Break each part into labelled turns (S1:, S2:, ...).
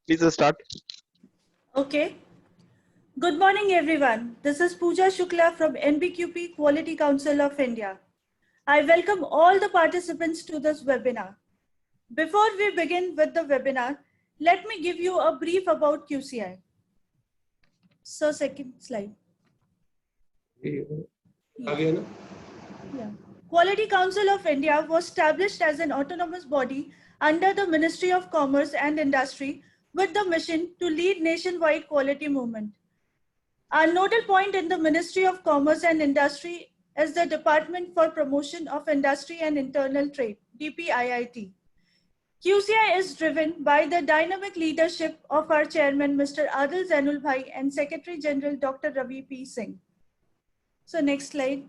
S1: Please start.
S2: Okay. Good morning, everyone. This is Pooja Shukla from NBQP Quality Council of India. I welcome all the participants to this webinar. Before we begin with the webinar, let me give you a brief about QCI. So, second slide. Yeah. Quality Council of India was established as an autonomous body under the Ministry of Commerce and Industry with the mission to lead nationwide quality movement. Our nodal point in the Ministry of Commerce and Industry is the Department for Promotion of Industry and Internal Trade, DPIIT. QCI is driven by the dynamic leadership of our chairman, Mr. Adil Zainul Bhai, and Secretary General, Dr. Ravi P. Singh. So next slide.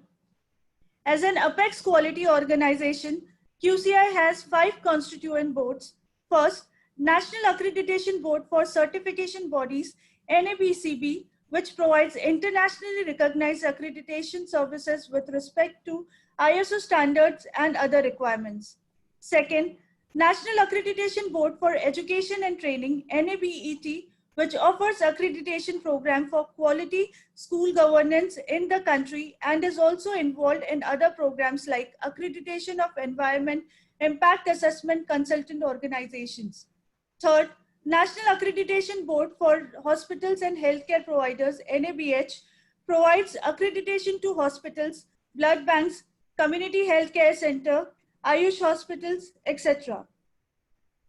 S2: As an apex quality organization, QCI has 5 constituent boards. First, National Accreditation Board for Certification Bodies, NABCB, which provides internationally recognized accreditation services with respect to ISO standards and other requirements. Second, National Accreditation Board for Education and Training, NABET, which offers accreditation program for quality school governance in the country and is also involved in other programs like accreditation of environment, impact assessment consultant organizations. Third, National Accreditation Board for Hospitals and Healthcare Providers, NABH, provides accreditation to hospitals, blood banks, community healthcare center, Ayush hospitals, etc.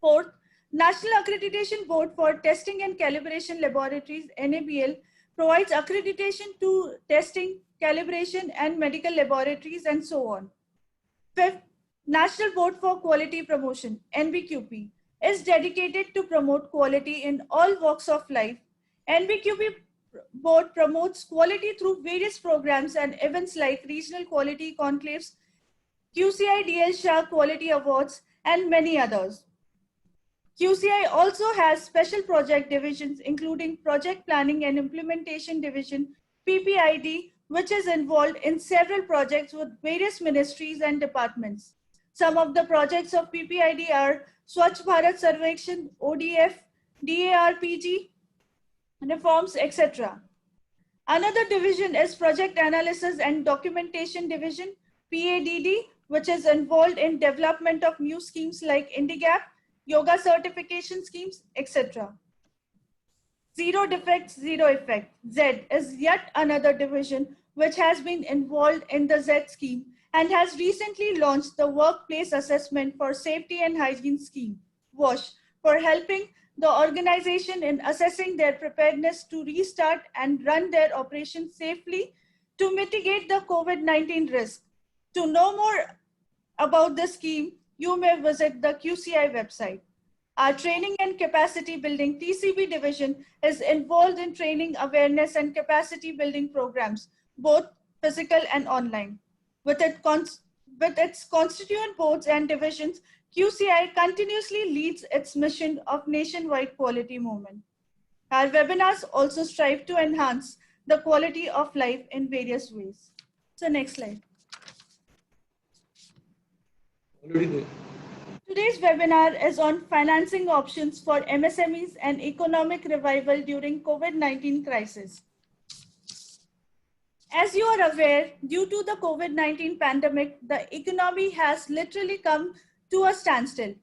S2: Fourth, National Accreditation Board for Testing and Calibration Laboratories, NABL, provides accreditation to testing, calibration, and medical laboratories, and so on. Fifth, National Board for Quality Promotion, NBQP, is dedicated to promote quality in all walks of life. NBQP board promotes quality through various programs and events like regional quality conclaves, QCI DL Shah Quality Awards, and many others. QCI also has special project divisions, including Project Planning and Implementation Division, PPID, which is involved in several projects with various ministries and departments. Some of the projects of PPID are Swachh Bharat Sarvekshan, ODF, DARPG, reforms, etc. Another division is Project Analysis and Documentation Division, PADD, which is involved in development of new schemes like INDIGAP, yoga certification schemes, etc. Zero defects, zero effect. Z is yet another division which has been involved in the Z scheme and has recently launched the Workplace Assessment for Safety and Hygiene scheme, WASH, for helping the organization in assessing their preparedness to restart and run their operations safely to mitigate the COVID-19 risk. To know more about the scheme, you may visit the QCI website. Our Training and Capacity Building TCB division is involved in training, awareness, and capacity building programs, both physical and online. With its constituent boards and divisions, QCI continuously leads its mission of nationwide quality movement. Our webinars also strive to enhance the quality of life in various ways. So next slide. Today's webinar is on financing options for MSMEs and economic revival during COVID-19 crisis. As you are aware, due to the COVID-19 pandemic, the economy has literally come to a standstill.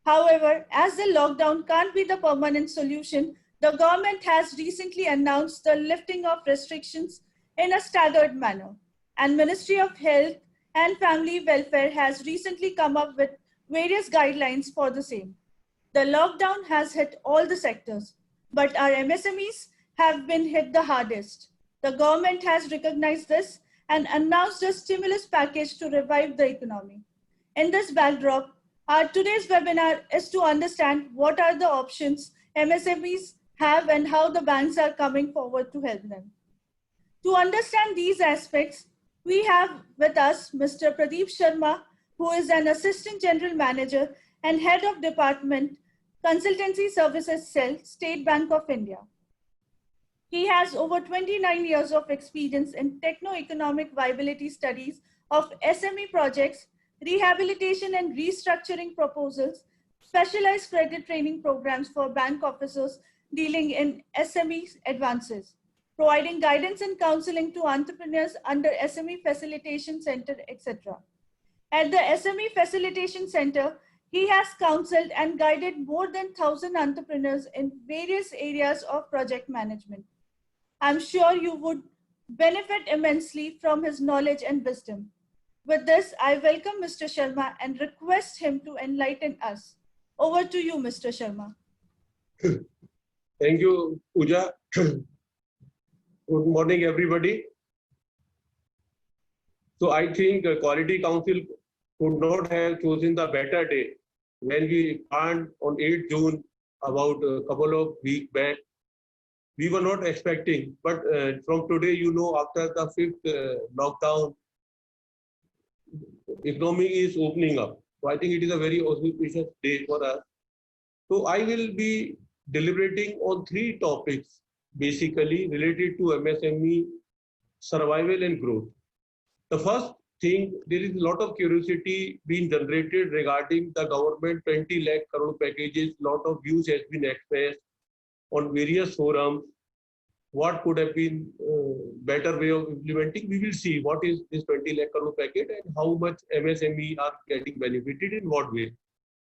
S2: However, as the lockdown can't be the permanent solution, the government has recently announced the lifting of restrictions in a staggered manner. And Ministry of Health and Family Welfare has recently come up with various guidelines for the same. The lockdown has hit all the sectors, but our MSMEs have been hit the hardest. The government has recognized this and announced a stimulus package to revive the economy. In this backdrop, our today's webinar is to understand what are the options MSMEs have and how the banks are coming forward to help them. To understand these aspects, we have with us Mr. Pradeep Sharma, who is an Assistant General Manager and Head of Department, Consultancy Services Cell, State Bank of India. He has over 29 years of experience in techno-economic viability studies of SME projects, rehabilitation and restructuring proposals, specialized credit training programs for bank officers dealing in SME advances, providing guidance and counseling to entrepreneurs under SME Facilitation Center, etc. At the SME Facilitation Center, he has counseled and guided more than 1,000 entrepreneurs in various areas of project management. I'm sure you would benefit immensely from his knowledge and wisdom. With this, I welcome Mr. Sharma and request him to enlighten us. Over to you, Mr. Sharma.
S1: Thank you, Pooja. Good morning, everybody. So I think Quality Council could not have chosen the better day when we planned on 8th June about a couple of weeks back. We were not expecting, but from today, after the 5th lockdown, economy is opening up. So I think it is a very auspicious day for us. So I will be deliberating on 3 topics, basically related to MSME survival and growth. The first thing, there is a lot of curiosity being generated regarding the government 20 lakh crore packages. Lot of views has been expressed on various forums. What could have been better way of implementing? We will see what is this 20 lakh crore package and how much MSME are getting benefited in what way.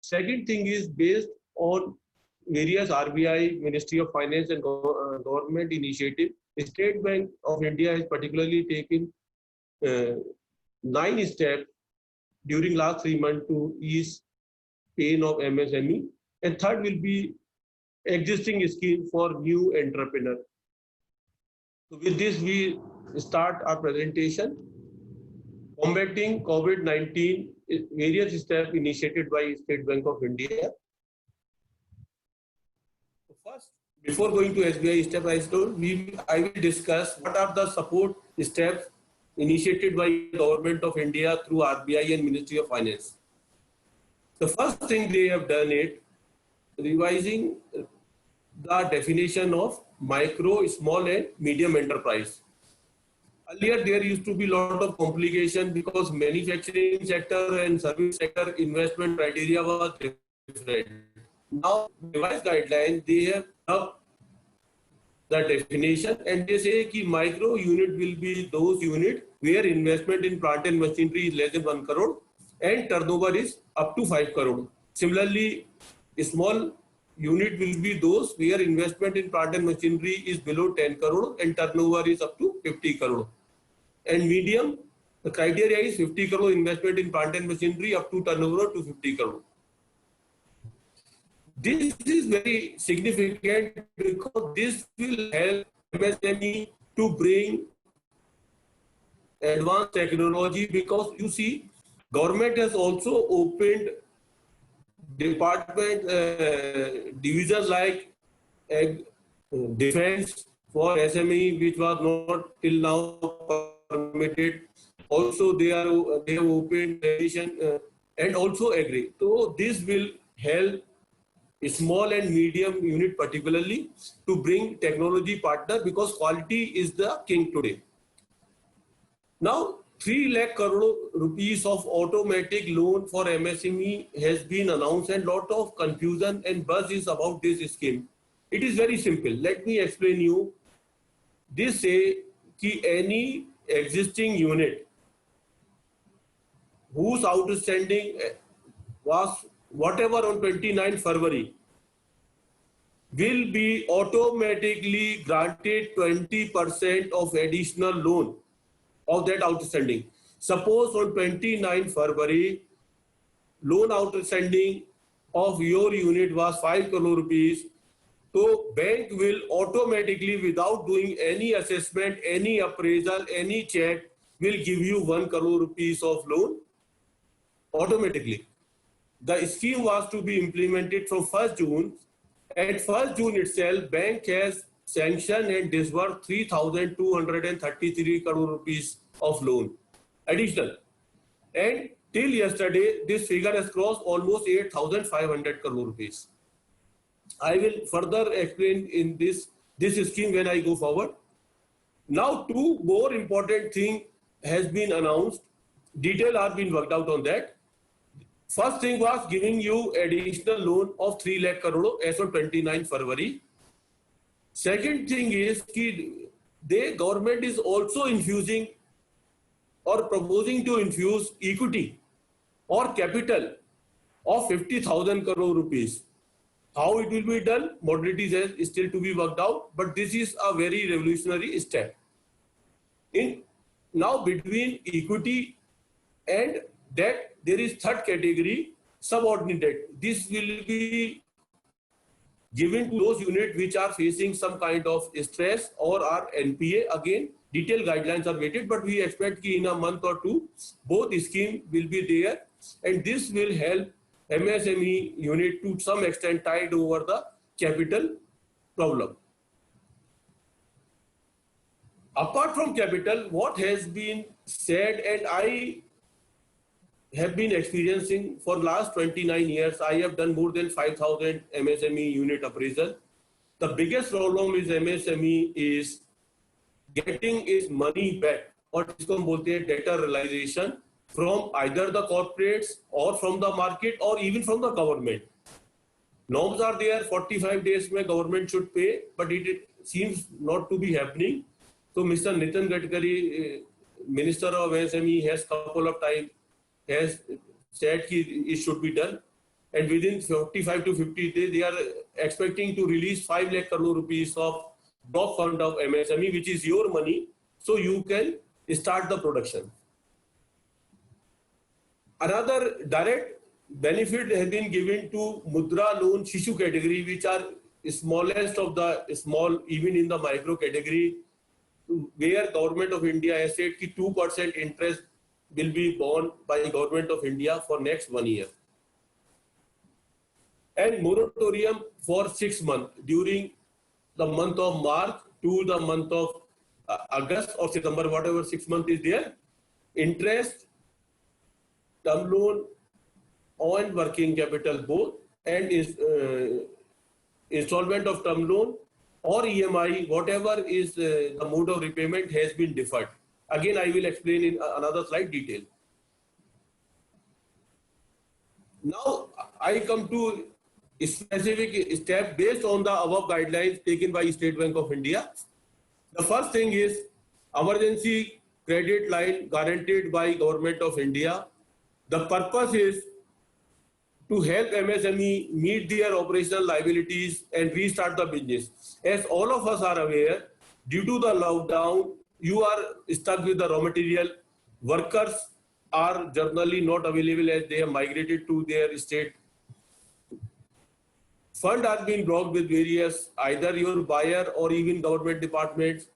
S1: Second thing is based on various RBI, Ministry of Finance and government initiative. The State Bank of India has particularly taken 9 steps during last 3 months to ease pain of MSME. And third will be existing scheme for new entrepreneurs. So with this, we start our presentation. Combating COVID-19, various steps initiated by State Bank of India. First, before going to SBI step, I will discuss what are the support steps initiated by Government of India through RBI and Ministry of Finance. The first thing they have done is revising the definition of micro, small and medium enterprise. Earlier, there used to be a lot of complication because manufacturing sector and service sector investment criteria was different. Now, revised guidelines, they have up the definition and they say that micro unit will be those units where investment in plant and machinery is less than 1 crore and turnover is up to 5 crore. Similarly, small unit will be those where investment in plant and machinery is below 10 crore and turnover is up to 50 crore. And medium, the criteria is 50 crore investment in plant and machinery up to turnover to 50 crore. This is very significant because this will help MSME to bring advanced technology, because you see, government has also opened department divisions like defense for SME, which was not till now permitted. Also, they have opened and also agri. So this will help small and medium unit particularly to bring technology partner, because quality is the king today. Now, 3 lakh crore rupees of automatic loan for MSME has been announced and lot of confusion and buzz is about this scheme. It is very simple. Let me explain you. This say कि any existing unit whose outstanding was whatever on 29 February will be automatically granted 20% of additional loan of that outstanding. Suppose on 29 February, loan outstanding of your unit was 5 crore rupees. So bank will automatically, without doing any assessment, any appraisal, any check, will give you 1 crore rupees of loan automatically. The scheme was to be implemented from 1st June. At 1st June itself, bank has sanctioned and disbursed 3,233 crore rupees of loan additional. And till yesterday, this figure has crossed almost 8,500 crore rupees. I will further explain in this scheme when I go forward. Now, 2 more important things has been announced. Detail are being worked out on that. First thing was giving you additional loan of 3 lakh crore as on 29 February. Second thing is कि the government is also infusing or proposing to infuse equity or capital of 50,000 crore rupees. How it will be done, modalities is still to be worked out, but this is a very revolutionary step. In now between equity and debt, there is third category, subordinate debt. This will be given to those units which are facing some kind of stress or are NPA. Again, detailed guidelines are waited, but we expect that in a month or two, both schemes will be there, and this will help MSME unit to some extent tide over the capital problem. Apart from capital, what has been said, and I have been experiencing for last 29 years, I have done more than 5,000 MSME unit appraisal. The biggest problem is MSME is getting its money back, or जिसको हम बोलते हैं debtor realization, from either the corporates or from the market or even from the government. Norms are there, 45 days mein government should pay, but it seems not to be happening. So Mr. Nitin Gadkari, Minister of MSME, has couple of times has said it should be done, and within 45 to 50 days they are expecting to release 5 lakh crore rupees of block fund of MSME, which is your money, so you can start the production. Another direct benefit has been given to Mudra loan Shishu category, which are smallest of the small, even in the micro category, where Government of India has said that 2% interest will be borne by Government of India for next 1 year. And moratorium for 6 months during the month of March to the month of August or September, whatever 6 months is there, interest, term loan on working capital both, and is installment of term loan or EMI, whatever is the mode of repayment has been deferred. Again, I will explain in another slide detail. Now, I come to a specific step based on the above guidelines taken by State Bank of India. The first thing is emergency credit line guaranteed by Government of India. The purpose is to help MSME meet their operational liabilities and restart the business. As all of us are aware, due to the lockdown, you are stuck with the raw material. Workers are generally not available as they have migrated to their state. Fund has been blocked with various, either your buyer or even government departments.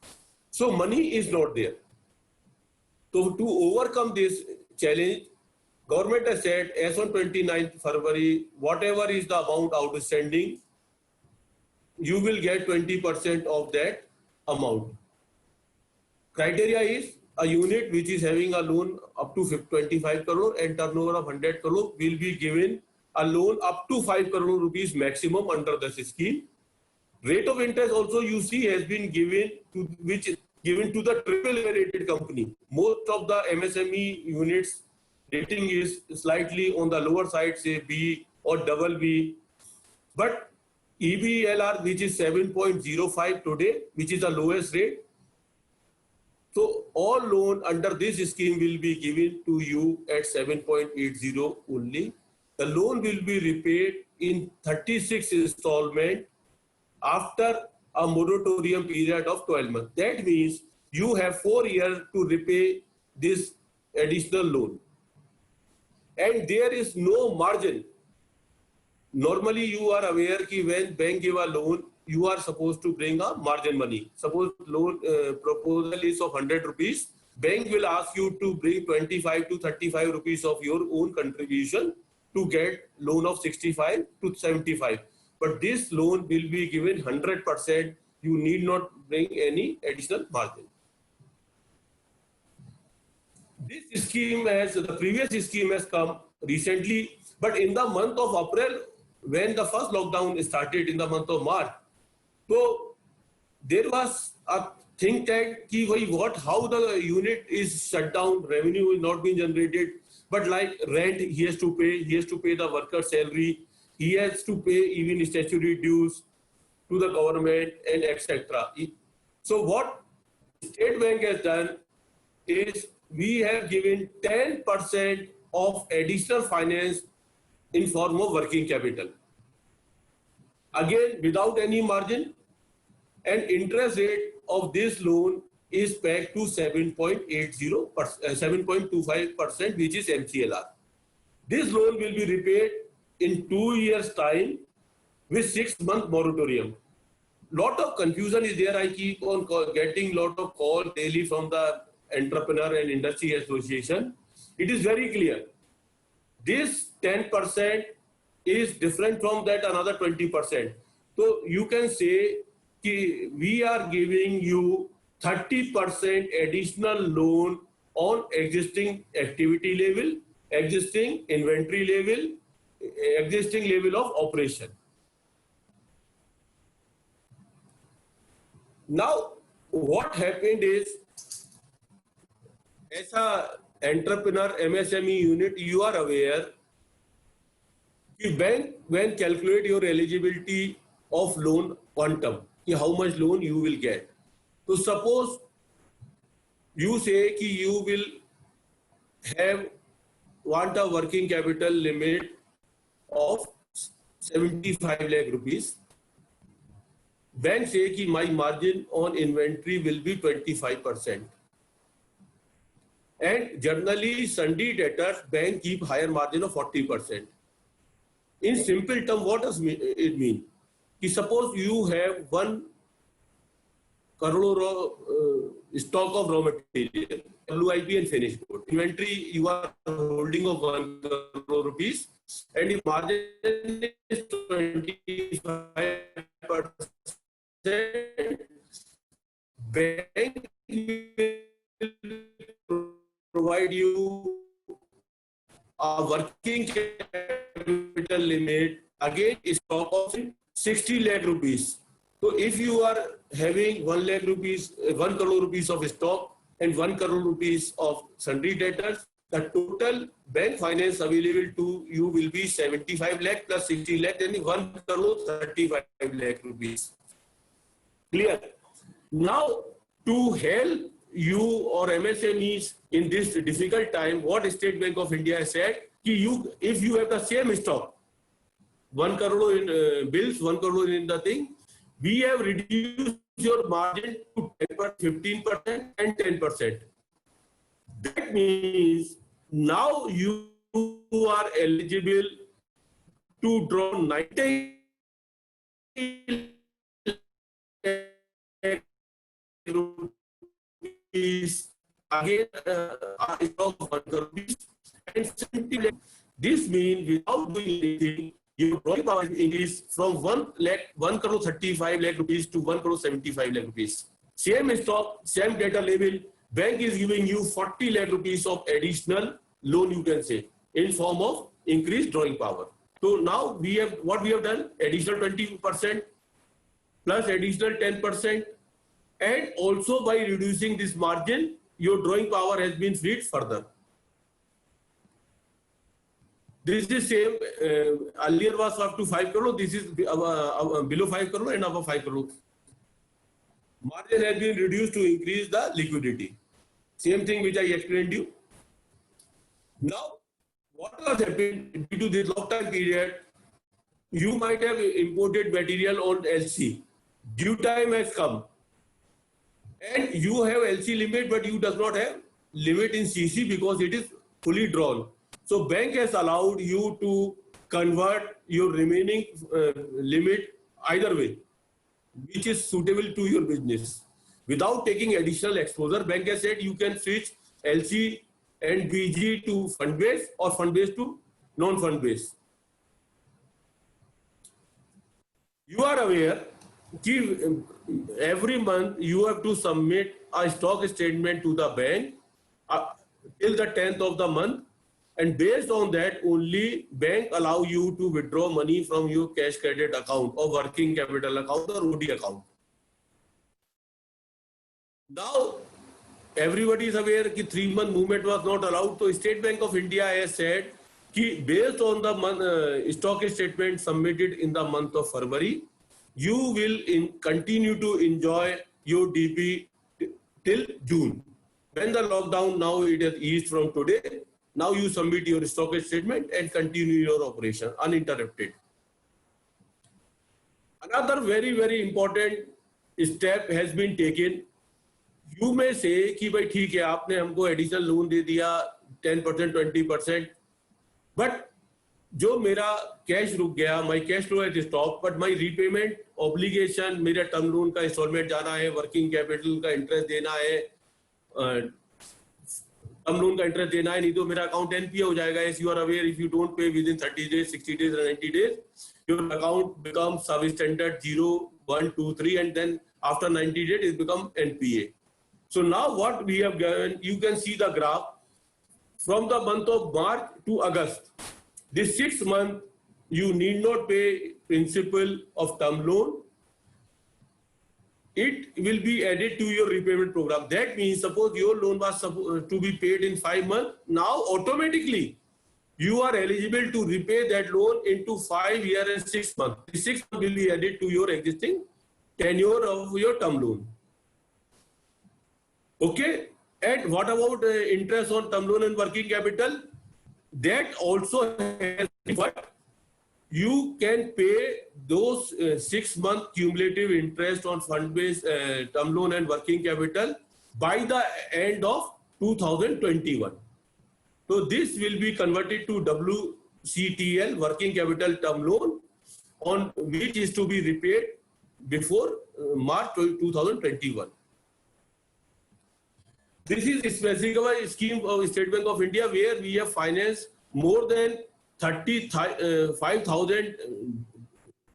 S1: So money is not there. So to overcome this challenge, government has said as on 29th February, whatever is the amount outstanding, you will get 20% of that amount. Criteria is a unit which is having a loan up to 25 crore and turnover of 100 crore will be given a loan up to 5 crore rupees maximum under this scheme. Rate of interest also you see has been given to the AAA rated company. Most of the MSME units rating is slightly on the lower side, say B or double B. But EBLR, which is 7.05 today, which is the lowest rate. So all loan under this scheme will be given to you at 7.80 only. The loan will be repaid in 36 installment after a moratorium period of 12 months. That means you have 4 years to repay this additional loan. And there is no margin. Normally you are aware that when bank give a loan, you are supposed to bring a margin money. Suppose loan proposal is of 100 rupees, bank will ask you to bring 25 to 35 rupees of your own contribution to get loan of 65 to 75. But this loan will be given 100%. You need not bring any additional margin. This scheme the previous scheme has come recently, but in the month of April, when the first lockdown started in the month of March, so there was a think tank how the unit is shut down, revenue is not being generated. But like rent, he has to pay the worker salary, he has to pay even statutory dues to the government and etc. So what State Bank has done is we have given 10% of additional finance in form of working capital. Again, without any margin, and interest rate of this loan is pegged to 7.25%, which is MCLR. This loan will be repaid in 2 years' time with 6-month moratorium. Lot of confusion is there. I keep on getting lot of calls daily from the Entrepreneur and Industry Association. It is very clear. This 10% is different from that another 20%. So you can say we are giving you 30% additional loan on existing activity level, existing inventory level, existing level of operation. Now, what happened is, as a entrepreneur MSME unit, you are aware that when calculate your eligibility of loan quantum, how much loan you will get. So suppose you say that you will want a working capital limit of 75 lakh rupees. Bank say that my margin on inventory will be 25%. And generally, Sunday debtors, bank keep higher margin of 40%. In simple term, what does it mean? Suppose you have 1 crore stock of raw material, WIP and finished good. Inventory you are holding of 1 crore rupees, and if margin is 25%, bank will provide you a working capital limit, again stock of 60 lakh rupees. So if you are having 1 lakh rupees, 1 crore rupees of stock and 1 crore rupees of sundry debtors, the total bank finance available to you will be 75 lakh plus 60 lakh, then 1 crore 35 lakh rupees. Clear? Now, to help you or MSMEs in this difficult time, what State Bank of India has said, if you have the same stock, 1 crore in bills, 1 crore in the thing, we have reduced your margin to 15% and 10%. That means now you are eligible to draw 90 rupees again, stock of 1 crore rupees and 70 lakh. This means without doing anything, your drawing power increase from 1 crore 35 lakh rupees to 1 crore 75 lakh rupees. Same stock, same data level, bank is giving you 40 lakh rupees of additional loan, you can say, in form of increased drawing power. So now we have what we have done, additional 20% plus additional 10%, and also by reducing this margin, your drawing power has been freed further. This is same, earlier was up to 5 crore, this is below 5 crore and above 5 crore. Margin has been reduced to increase the liquidity. Same thing which I explained you. Now, what has happened due to this long time period, you might have imported material on LC. Due time has come. And you have LC limit, but you does not have limit in CC because it is fully drawn. So bank has allowed you to convert your remaining limit either way, which is suitable to your business. Without taking additional exposure, bank has said you can switch LC and BG to fund base or fund base to non-fund base. You are aware that every month you have to submit a stock statement to the bank till the 10th of the month. And based on that, only bank allow you to withdraw money from your cash credit account or working capital account or OD account. Now, everybody is aware that 3-month movement was not allowed. So State Bank of India has said that based on the stock statement submitted in the month of February, you will continue to enjoy your DP till June. When the lockdown now it has eased from today, now you submit your stock statement and continue your operation uninterrupted. Another very, very important step has been taken. You may say कि भाई ठीक है आपने हमको additional loan दे दिया 10%, 20%, but जो मेरा cash रुक गया, my cash flow has stopped, but my repayment obligation, मेरा टर्म लोन का इंस्टॉलमेंट जाना है, वर्किंग कैपिटल का इंटरेस्ट देना है, टर्म लोन का इंटरेस्ट देना है, नहीं तो मेरा अकाउंट एनपीए हो जाएगा. As you are aware, if you don't pay within 30 days, 60 days, or 90 days, your account becomes substandard 0, 1, 2, 3, and then after 90 days it becomes NPA. So now what we have given, you can see the graph from the month of March to August. This 6 month, you need not pay principal of term loan. It will be added to your repayment program. That means suppose your loan was supposed to be paid in 5 months. Now automatically you are eligible to repay that loan into 5 years and 6 months. The 6 months will be added to your existing tenure of your term loan. Okay, and what about interest on term loan and working capital? That also has what you can pay those 6 month cumulative interest on fund-based term loan and working capital by the end of 2021. So this will be converted to WCTL, working capital term loan, on which is to be repaid before March 2021. This is a specific scheme of State Bank of India where we have financed more than 35,000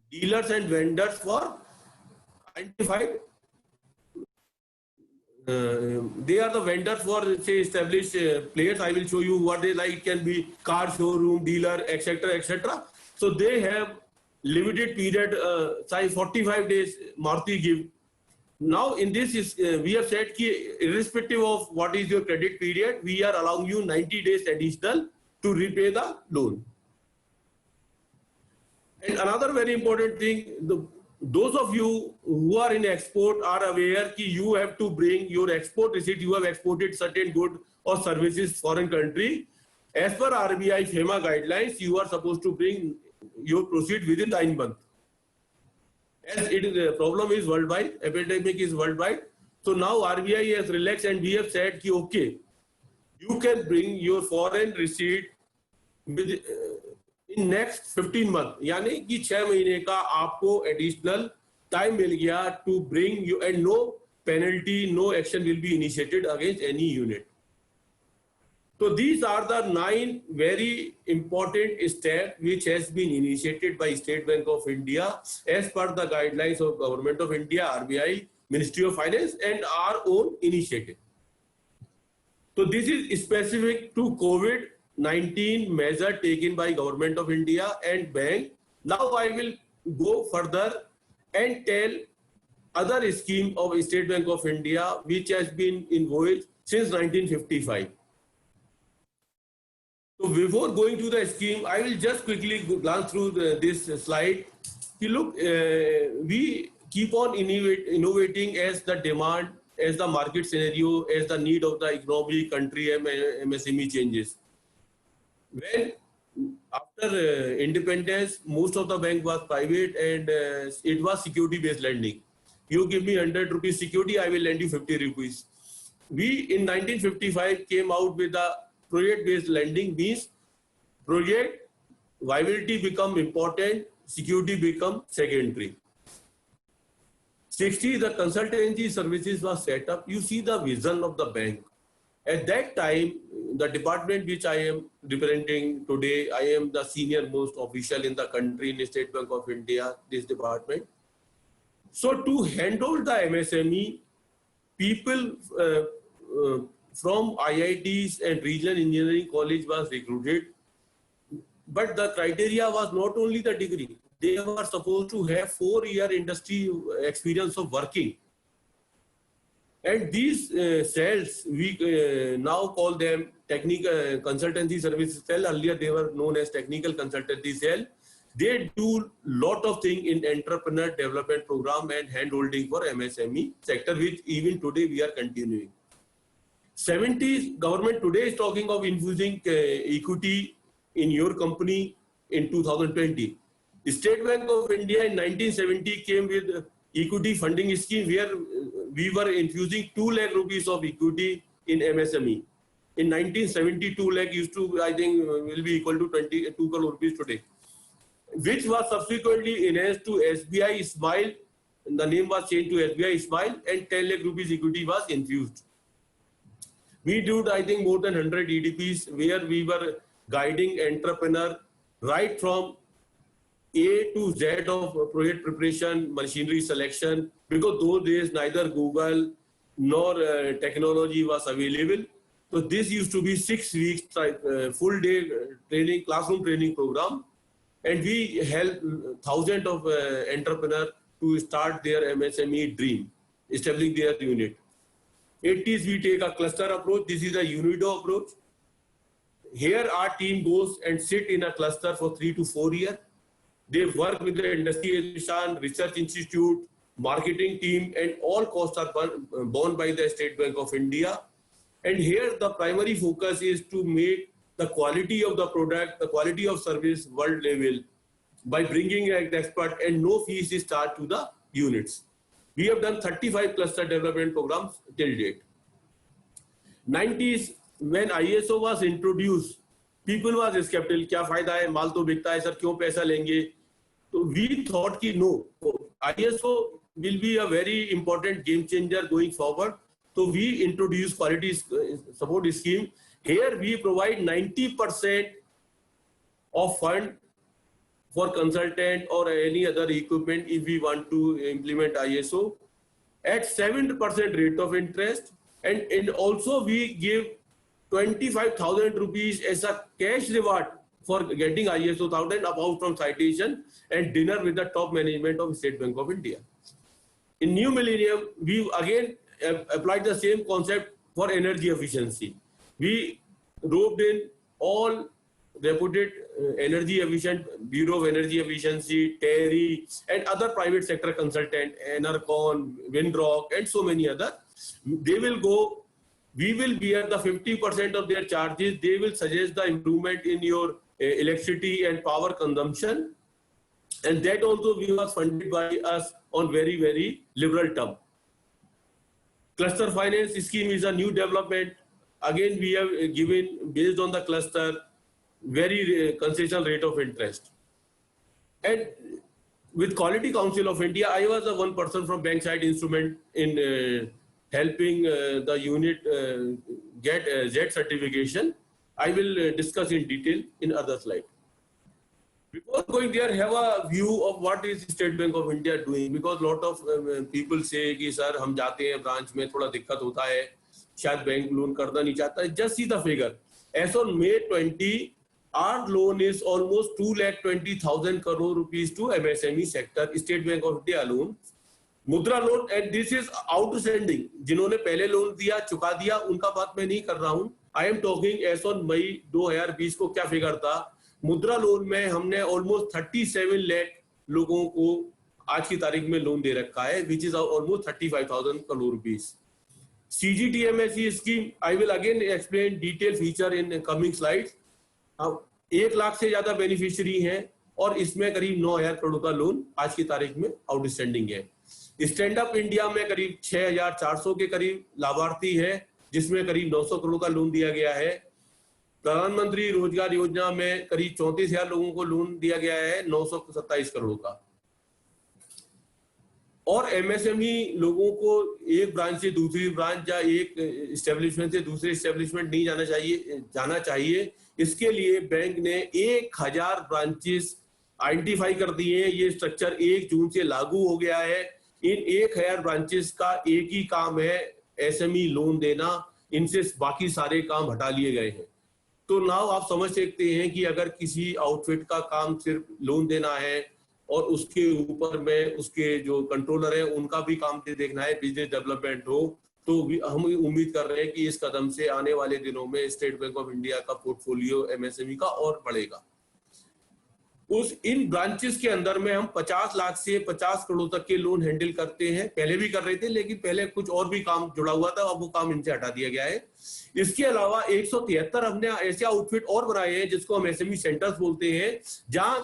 S1: dealers and vendors for identified. They are the vendors for say established players. I will show you what they like. It can be car showroom, dealer, etc., etc. So they have limited period, say 45 days Maruti give. Now in this is we have said that irrespective of what is your credit period, we are allowing you 90 days additional to repay the loan. And another very important thing, those of you who are in export are aware that you have to bring your export receipt. You have exported certain good or services foreign country. As per RBI FEMA guidelines, you are supposed to bring your proceed within 9 months. As it is a problem is worldwide, epidemic is worldwide. So now RBI has relaxed and we have said that okay, you can bring your foreign receipt with in next 15 months. यानी कि 6 महीने का आपको additional time मिल गया to bring you, and no penalty, no action will be initiated against any unit. So these are the 9 very important steps which has been initiated by State Bank of India as per the guidelines of Government of India, RBI, Ministry of Finance, and our own initiative. So this is specific to COVID-19 measure taken by Government of India and bank. Now I will go further and tell other scheme of State Bank of India which has been in vogue since 1955. So before going to the scheme, I will just quickly glance through this slide. You look, we keep on innovating as the demand, as the market scenario, as the need of the economy, country, and MSME changes. When after independence, most of the bank was private and it was security-based lending. You give me 100 rupees security, I will lend you 50 rupees. We in 1955 came out with the project-based lending, means project viability become important, security become secondary. 60, the consultancy services was set up. You see the vision of the bank. At that time, the department which I am representing today, I am the senior most official in the country in the State Bank of India, this department. So to handle the MSME, people from IITs and regional engineering college was recruited, but the criteria was not only the degree. They were supposed to have 4-year industry experience of working. And these cells, we now call them technical consultancy services cell. Earlier they were known as technical consultancy cell. They do lot of things in entrepreneur development program and handholding for MSME sector, which even today we are continuing. 70s government today is talking of infusing equity in your company in 2020. State Bank of India in 1970 came with equity funding scheme where we were infusing 2 lakh rupees of equity in MSME. In 1970, 2 lakh used to, I think, will be equal to 22 crore rupees today, which was subsequently enhanced to SBI Smile. The name was changed to SBI Smile, and 10 lakh rupees equity was infused. We did, I think, more than 100 EDPs where we were guiding entrepreneur right from A to Z of project preparation, machinery selection, because those days neither Google nor technology was available. So this used to be 6 weeks full day training, classroom training program. And we helped thousands of entrepreneurs to start their MSME dream, establishing their unit. 80s, we take a cluster approach. This is a UNIDO approach. Here our team goes and sit in a cluster for 3 to 4 years. They work with the industry association, research institute, marketing team, and all costs are borne by the State Bank of India. And here the primary focus is to make the quality of the product, the quality of service world level by bringing an expert, and no fees is charged to the units. We have done 35 cluster development programs till date. 90s, when ISO was introduced, people was skeptical, क्या फायदा है, माल तो बिकता है, sir क्यों पैसा लेंगे? So we thought कि no, ISO will be a very important game changer going forward. So we introduced quality support scheme. Here we provide 90% of fund for consultant or any other equipment if we want to implement ISO at 7% rate of interest, and also we give 25,000 rupees as a cash reward for getting ISO 1000 apart from citation and dinner with the top management of State Bank of India. In New Millennium, we again applied the same concept for energy efficiency. We roped in all reputed energy efficient, Bureau of Energy Efficiency, TERI, and other private sector consultant, Enercon, Windrock, and so many other. They will go, we will bear the 50% of their charges. They will suggest the improvement in your electricity and power consumption. And that also we was funded by us on very, very liberal term. Cluster finance scheme is a new development. Again, we have given, based on the cluster, very concession rate of interest. And with Quality Council of India, I was the one person from bank side instrument in helping the unit get Z certification. I will discuss in detail in other slide. Before going there, have a view of what is State Bank of India doing, because lot of people say कि sir हम जाते हैं branch में थोड़ा दिक्कत होता है, शायद बैंक लोन करना नहीं चाहता है. Just see the figure. As on May 20, our loan is almost 2,20,000 crore rupees to MSME sector, State Bank of India loan. मुद्रा loan, and this is outstanding. जिन्होंने पहले लोन दिया चुका दिया उनका बात मैं नहीं कर रहा हूँ. I am talking as on मई 2020 को क्या फिगर था. मुद्रा लोन में हमने ऑलमोस्ट 37 लाख लोगों को आज की तारीख में लोन दे रखा है, which is almost 35,000 crore rupees. CGTMSE scheme, I will again explain detailed feature in coming slides. 1 lakh से ज्यादा बेनिफिशियरी हैं और इसमें करीब 9,000 करोड़ का लोन आज की तारीख में आउटस्टैंडिंग है. स्टैंड अप इंडिया में करीब 6,400 के करीब लाभार्थी है, जिसमें करीब 900 करोड़ का लोन दिया गया है. प्रधानमंत्री रोजगार योजना में करीब 34,000 लोगों को लोन दिया गया है, 927 करोड़ का. और एमएसएमई लोगों को एक ब्रांच से दूसरी ब्रांच या एक एस्टेब्लिशमेंट से दूसरे एस्टेब्लिशमेंट नहीं जाना चाहिए. इसके लिए बैंक ने 1,000 ब्रांचेस आइडेंटिफाई कर दिए हैं. ये स्ट्रक्चर 1 जून से लागू हो गया है. इन 1,000 ब्रांचेस का एक ही काम है, एसएमई लोन देना. इनसे बाकी सारे काम हटा लिए गए हैं. तो नाउ आप समझ सकते हैं कि अगर किसी आउटफिट का काम सिर्फ लोन देना है और उसके ऊपर में उसके जो कंट्रोलर है उनका भी काम देखना है, बिजनेस डेवलपमेंट हो, हम उम्मीद कर रहे हैं कि इस कदम से आने वाले दिनों में स्टेट बैंक ऑफ इंडिया का पोर्टफोलियो एमएसएमई का और बढ़ेगा। इन ब्रांचेस के अंदर में हम 50 लाख से 50 करोड़ तक के लोन हैंडल करते हैं। पहले भी कर रहे थे, लेकिन पहले कुछ और भी काम जुड़ा हुआ था, अब वो काम इनसे हटा दिया गया है। इसके अलावा 173 हमने ऐसे आउटफिट और बनाए हैं जिसको हम एसएमई सेंटर्स बोलते हैं, जहां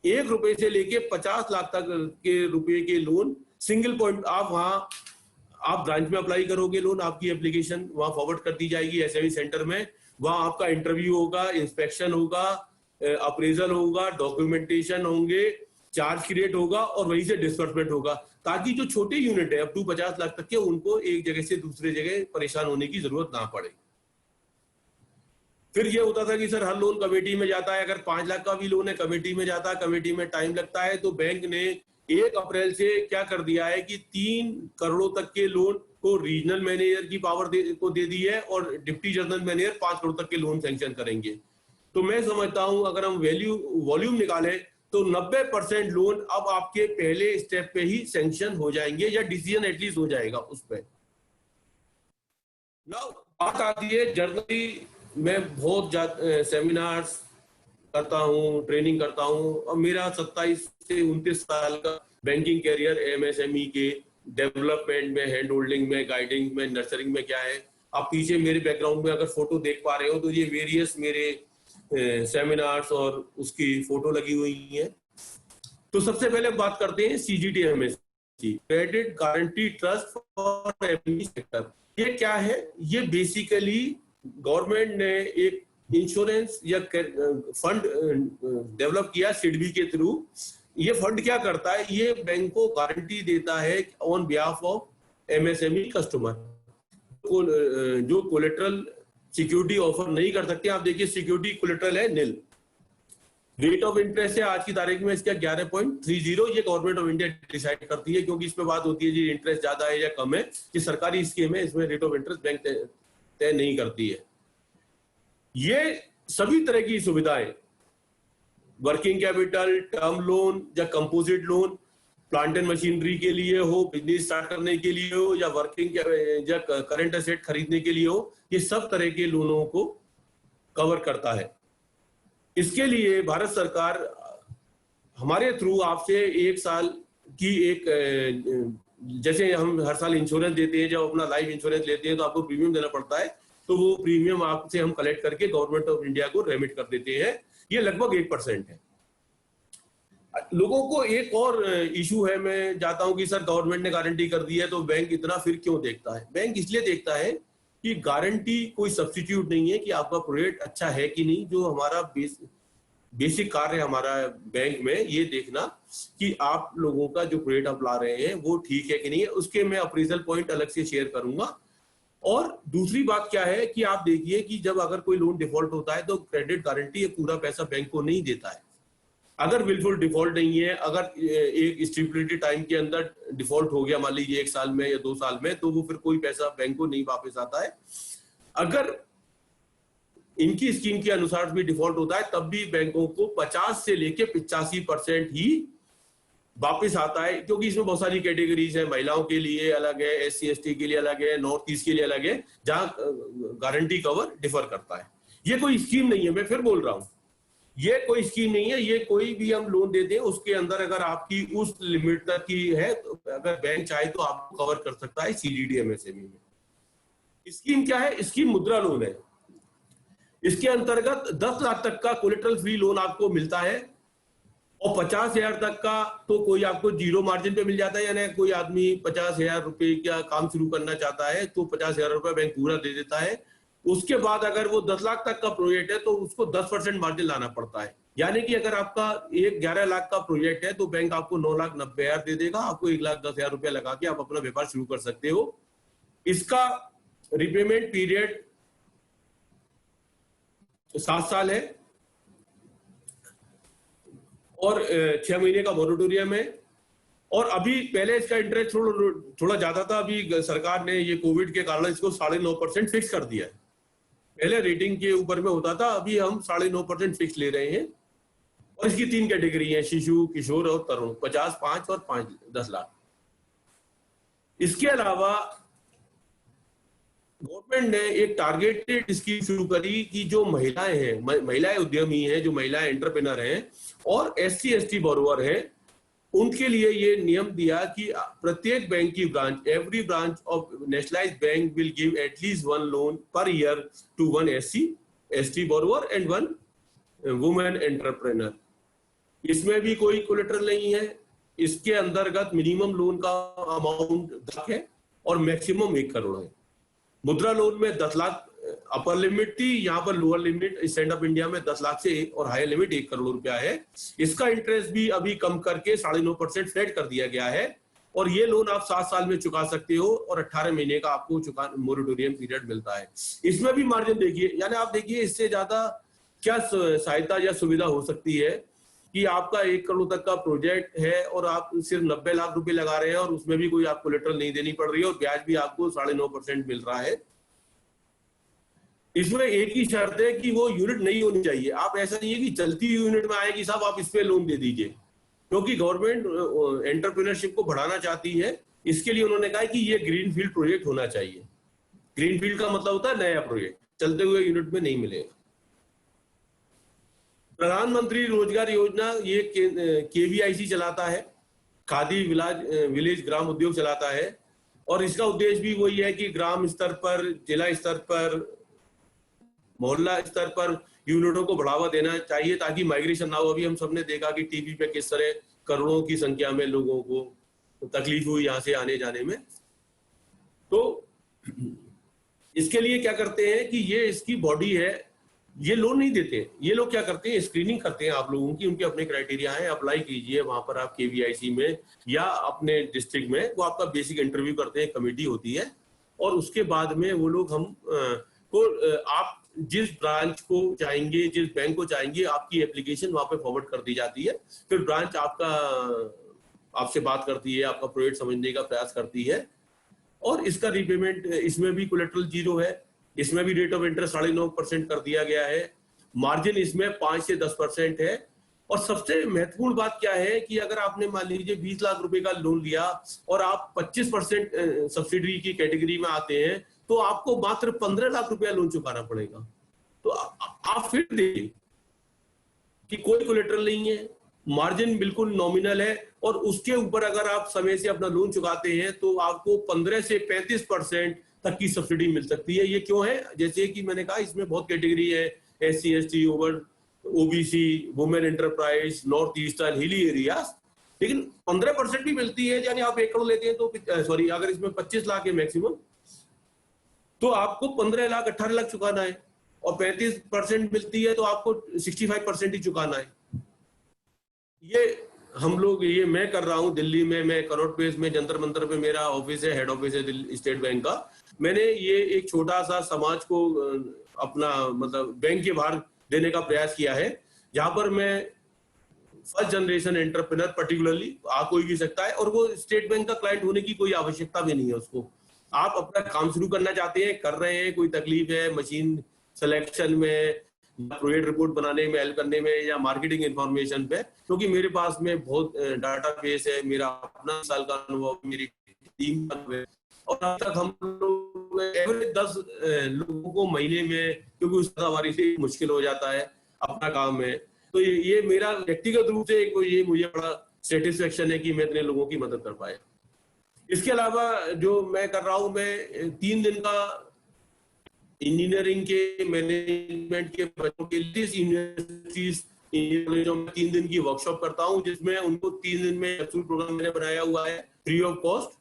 S1: 1 रुपए से लेके 50 लाख तक के रुपए के लोन सिंगल पॉइंट आप ब्रांच में अप्लाई करोगे लोन, आपकी एप्लीकेशन वहां फॉरवर्ड कर दी जाएगी एसएमई सेंटर में। वहां आपका इंटरव्यू होगा, इंस्पेक्शन होगा, अप्रेजल होगा, डॉक्यूमेंटेशन होंगे, चार्ज क्रिएट होगा और वहीं से डिस्बर्समेंट होगा, ताकि जो छोटे यूनिट है अप टू 50 लाख तक के, उनको एक जगह से दूसरे जगह परेशान होने की जरूरत ना पड़े। फिर ये होता था कि सर हर लोन कमेटी में जाता है, अगर 5 लाख का भी लोन है कमेटी में जाता है, कमेटी में टाइम लगता है। तो बैंक ने 1 अप्रैल से क्या कर दिया है कि 3 करोड़ तक के लोन को रीजनल मैनेजर की पावर को दे दी है और डिप्टी जनरल मैनेजर 5 करोड़ तक के लोन सैंक्शन करेंगे। तो मैं समझता हूं अगर हम वॉल्यूम निकालें तो 90% लोन अब आपके पहले स्टेप पे ही सैंक्शन हो जाएंगे या डिसीजन एटलीस्ट हो जाएगा उस पर। नाउ बात आती है जर्नली मैं बहुत सेमिनार्स करता हूं, ट्रेनिंग करता हूं और मेरा 27 से 29 साल का बैंकिंग कैरियर एमएसएमई के डेवलपमेंट में, हैंड होल्डिंग में, गाइडिंग में, नर्सरिंग में क्या है। आप पीछे मेरे बैकग्राउंड में अगर फोटो देख पा रहे हो तो ये वेरियस मेरे सेमिनार्स और उसकी फोटो लगी हुई है। तो सबसे पहले बात करते हैं CGTMSC, credit guarantee trust for MSME sector. ये क्या है? ये बेसिकली गवर्नमेंट ने एक इंश्योरेंस या फंड डेवलप किया सिडबी के थ्रू। ये फंड क्या करता है? ये बैंक को गारंटी देता है on behalf of MSME customer जो कोलेटरल सिक्योरिटी ऑफर नहीं कर सकते। आप देखिए सिक्योरिटी कोलेटरल है निल। रेट ऑफ इंटरेस्ट है आज की तारीख में इसका 11.30। ये गवर्नमेंट ऑफ इंडिया डिसाइड करती है, क्योंकि इसमें बात होती है जी इंटरेस्ट ज्यादा है या कम है। कि सरकारी स्कीम है, इसमें रेट ऑफ इंटरेस्ट बैंक तय नहीं करती है। ये सभी तरह की सुविधाएं, वर्किंग कैपिटल, टर्म लोन या composite loan, plant and machinery के लिए हो, बिजनेस स्टार्ट करने के लिए हो या वर्किंग या करंट एसेट खरीदने के लिए हो, ये सब तरह के लोनों को कवर करता है। इसके लिए भारत सरकार हमारे थ्रू आपसे 1 साल की जैसे हम हर साल इंश्योरेंस देते हैं, जब अपना लाइफ इंश्योरेंस लेते हैं तो आपको प्रीमियम देना पड़ता है, तो वो प्रीमियम आपसे हम कलेक्ट करके गवर्नमेंट ऑफ इंडिया को रेमिट कर देते हैं। ये लगभग 1% है। लोगों को एक और इशू है, मैं चाहता हूं कि सर गवर्नमेंट ने गारंटी कर दी है तो बैंक इतना फिर क्यों देखता है? बैंक इसलिए देखता है कि गारंटी कोई सब्स्टिट्यूट नहीं है कि आपका प्रोडक्ट अच्छा है कि नहीं। जो हमारा बेसिक कार्य है हमारा बैंक में, ये देखना कि आप लोगों का जो प्रोडक्ट आप ला रहे हैं वो ठीक है कि नहीं है। उसके मैं अप्रेजल पॉइंट अलग से शेयर करूंगा। और दूसरी बात क्या है कि आप देखिए कि जब अगर कोई लोन डिफॉल्ट होता है तो क्रेडिट गारंटी पूरा पैसा बैंक को नहीं देता है। अगर बिल्कुल डिफॉल्ट नहीं है, अगर एक स्टिपुलेटेड टाइम के अंदर डिफॉल्ट हो गया, मान लीजिए 1 साल में या 2 साल में, तो वो फिर कोई पैसा बैंक को नहीं वापस आता है। अगर इनकी स्कीम के अनुसार भी डिफॉल्ट होता है तब भी बैंकों को 50 से लेके 85% ही वापस आता है, क्योंकि इसमें बहुत सारी कैटेगरीज है। महिलाओं के लिए अलग है, SC ST के लिए अलग है, नॉर्थ ईस्ट के लिए अलग है, जहां गारंटी कवर डिफर करता है। ये कोई स्कीम नहीं है, मैं फिर बोल रहा हूं, ये कोई स्कीम नहीं है। ये कोई भी हम लोन देते हैं उसके अंदर अगर आपकी उस लिमिट तक की है तो अगर बैंक चाहे तो आपको कवर कर सकता है CGD MSME में। स्कीम क्या है? स्कीम मुद्रा लोन है। इसके अंतर्गत 10 लाख तक का कोलेटरल फ्री लोन आपको मिलता है और 50,000 तक का तो कोई आपको 0 मार्जिन पे मिल जाता है। यानी कोई आदमी 50,000 रुपए का काम शुरू करना चाहता है तो 50,000 रुपए बैंक पूरा दे देता है। उसके बाद अगर वो 10 लाख तक का प्रोजेक्ट है तो उसको 10% मार्जिन लाना पड़ता है। यानी कि अगर आपका 11 लाख का प्रोजेक्ट है तो बैंक आपको 9,90,000 दे देगा, आपको 1,10,000 रुपया लगा के आप अपना व्यापार शुरू कर सकते हो। इसका रिपेमेंट पीरियड 7 साल है और 6 महीने का मोरेटोरियम है। और अभी पहले इसका इंटरेस्ट थोड़ा ज्यादा था, अभी सरकार ने ये कोविड के कारण इसको 9.5% फिक्स कर दिया है। पहले रेटिंग के ऊपर में होता था, अभी हम 9.5% फिक्स ले रहे हैं। और इसकी 3 कैटेगरी है, शिशु, किशोर और तरुण, 50, 5 और 10 लाख। इसके अलावा गवर्नमेंट ने एक टारगेटेड स्कीम शुरू करी कि जो महिलाएं हैं, महिलाएं उद्यमी हैं, जो महिलाएं एंटरप्रेन्योर हैं और SC ST बोरोवर हैं, उनके लिए ये नियम दिया कि प्रत्येक बैंक की branch, every branch of nationalised bank will give at least 1 loan per year to 1 SC ST borrower and 1 women entrepreneur. इसमें भी कोई कोलेटरल नहीं है। इसके अंतर्गत मिनिमम लोन का अमाउंट 10 है और मैक्सिमम 1 करोड़ है। मुद्रा लोन में 10 लाख अपर लिमिट थी, यहाँ पर lower limit stand up India में 10 लाख से और हायर लिमिट 1 करोड़ रुपया है। इसका इंटरेस्ट भी अभी कम करके 9.5% फ्लैट कर दिया गया है और ये लोन आप 7 साल में चुका सकते हो और 18 महीने का आपको मोरेटोरियम पीरियड मिलता है। इसमें भी मार्जिन देखिए, यानी आप देखिए इससे ज्यादा क्या सहायता या सुविधा हो सकती है कि आपका 1 करोड़ तक का प्रोजेक्ट है और आप सिर्फ 90 लाख रुपए लगा रहे हैं और उसमें भी कोई आपको कोलेटरल नहीं देनी पड़ रही है और ब्याज भी आपको 9.5% मिल रहा है। इसमें एक ही शर्त है कि वो यूनिट नहीं होनी चाहिए। आप ऐसा नहीं है कि चलती यूनिट में आए कि साहब आप इस पे लोन दे दीजिए, क्योंकि गवर्नमेंट एंटरप्रेन्योरशिप को बढ़ाना चाहती है। इसके लिए उन्होंने कहा कि ये ग्रीन फील्ड प्रोजेक्ट होना चाहिए। ग्रीन फील्ड का मतलब होता है नया प्रोजेक्ट, चलते हुए यूनिट में नहीं मिलेगा। प्रधानमंत्री रोजगार योजना ये KVIC चलाता है, खादी विलेज ग्राम उद्योग चलाता है और इसका उद्देश्य भी वही है कि ग्राम स्तर पर, जिला स्तर पर, मोहल्ला स्तर पर यूनिटों को बढ़ावा देना चाहिए ताकि माइग्रेशन ना हो। अभी हम सबने देखा कि टीवी पे किस तरह करोड़ों की संख्या में लोगों को तकलीफ हुई यहाँ से आने जाने में। तो इसके लिए क्या करते हैं कि ये इसकी बॉडी है, ये लोन नहीं देते। ये लोग क्या करते हैं, स्क्रीनिंग करते हैं आप लोगों की, उनके अपने क्राइटेरिया है, अप्लाई कीजिए वहां पर आप KVIC में या अपने डिस्ट्रिक्ट में। वो आपका बेसिक इंटरव्यू करते हैं, कमेटी होती है और उसके बाद में वो लोग आप जिस ब्रांच को चाहेंगे, जिस बैंक को चाहेंगे, आपकी एप्लीकेशन वहां पे फॉरवर्ड कर दी जाती है। फिर ब्रांच आपसे बात करती है, आपका प्रोजेक्ट समझने का प्रयास करती है और इसका रीपेमेंट, इसमें भी कोलेटरल 0 है। इसमें भी रेट ऑफ इंटरेस्ट 9.5% कर दिया गया है। मार्जिन इसमें 5 से 10% है। और सबसे महत्वपूर्ण बात क्या है कि अगर आपने मान लीजिए 20 लाख रुपए का लोन लिया और आप 25% सब्सिडी की कैटेगरी में आते हैं तो आपको मात्र 15 लाख रुपया लोन चुकाना पड़ेगा। तो आप फिर देखिए कि कोई कोलेटरल नहीं है, मार्जिन बिल्कुल नॉमिनल है और उसके ऊपर अगर आप समय से अपना लोन चुकाते हैं तो आपको 15 से 35% तक की सब्सिडी मिल सकती है। ये क्यों है? जैसे कि मैंने कहा इसमें बहुत कैटेगरी है, SC ST, OBC, women enterprise, north eastern, hilly areas, लेकिन 15% भी मिलती है। यानी आप 1 करोड़ लेते हैं तो सॉरी, अगर इसमें 25 लाख है मैक्सिमम तो आपको 15 लाख 18 लाख चुकाना है और 35% मिलती है तो आपको 65% ही चुकाना है। ये हम लोग, ये मैं कर रहा हूँ दिल्ली में, मैं करोड़ पेज में जंतर मंतर पे मेरा ऑफिस है, हेड ऑफिस है दिल्ली स्टेट बैंक का। मैंने ये एक छोटा सा समाज को अपना मतलब बैंक के बाहर देने का प्रयास किया है, जहां पर मैं फर्स्ट जनरेशन एंटरप्रेन्योर पर्टिकुलरली आ कोई भी सकता है और वो स्टेट बैंक का क्लाइंट होने की कोई आवश्यकता भी नहीं है उसको। आप अपना काम शुरू करना चाहते हैं, कर रहे हैं, कोई तकलीफ है मशीन सिलेक्शन में, प्रोजेक्ट रिपोर्ट बनाने में, हेल्प करने में या मार्केटिंग इंफॉर्मेशन पे, क्योंकि मेरे पास में बहुत डाटा बेस है, मेरा अपना साल का अनुभव, मेरी टीम का है और अब तक हम लोग एवरेज 10 लोगों को महीने में, क्योंकि उसका हमारी से मुश्किल हो जाता है, अपना काम है। तो ये मेरा व्यक्तिगत रूप से ये मुझे बड़ा सेटिस्फेक्शन है कि मैं इतने लोगों की मदद कर पाया। इसके अलावा जो मैं कर रहा हूं, मैं 3 दिन का इंजीनियरिंग के, मैनेजमेंट के बच्चों के लिए यूनिवर्सिटीज, कॉलेजों में 3 दिन की वर्कशॉप करता हूं, जिसमें उनको 3 दिन में कैप्सूल प्रोग्राम मैंने बनाया हुआ है फ्री ऑफ कॉस्ट।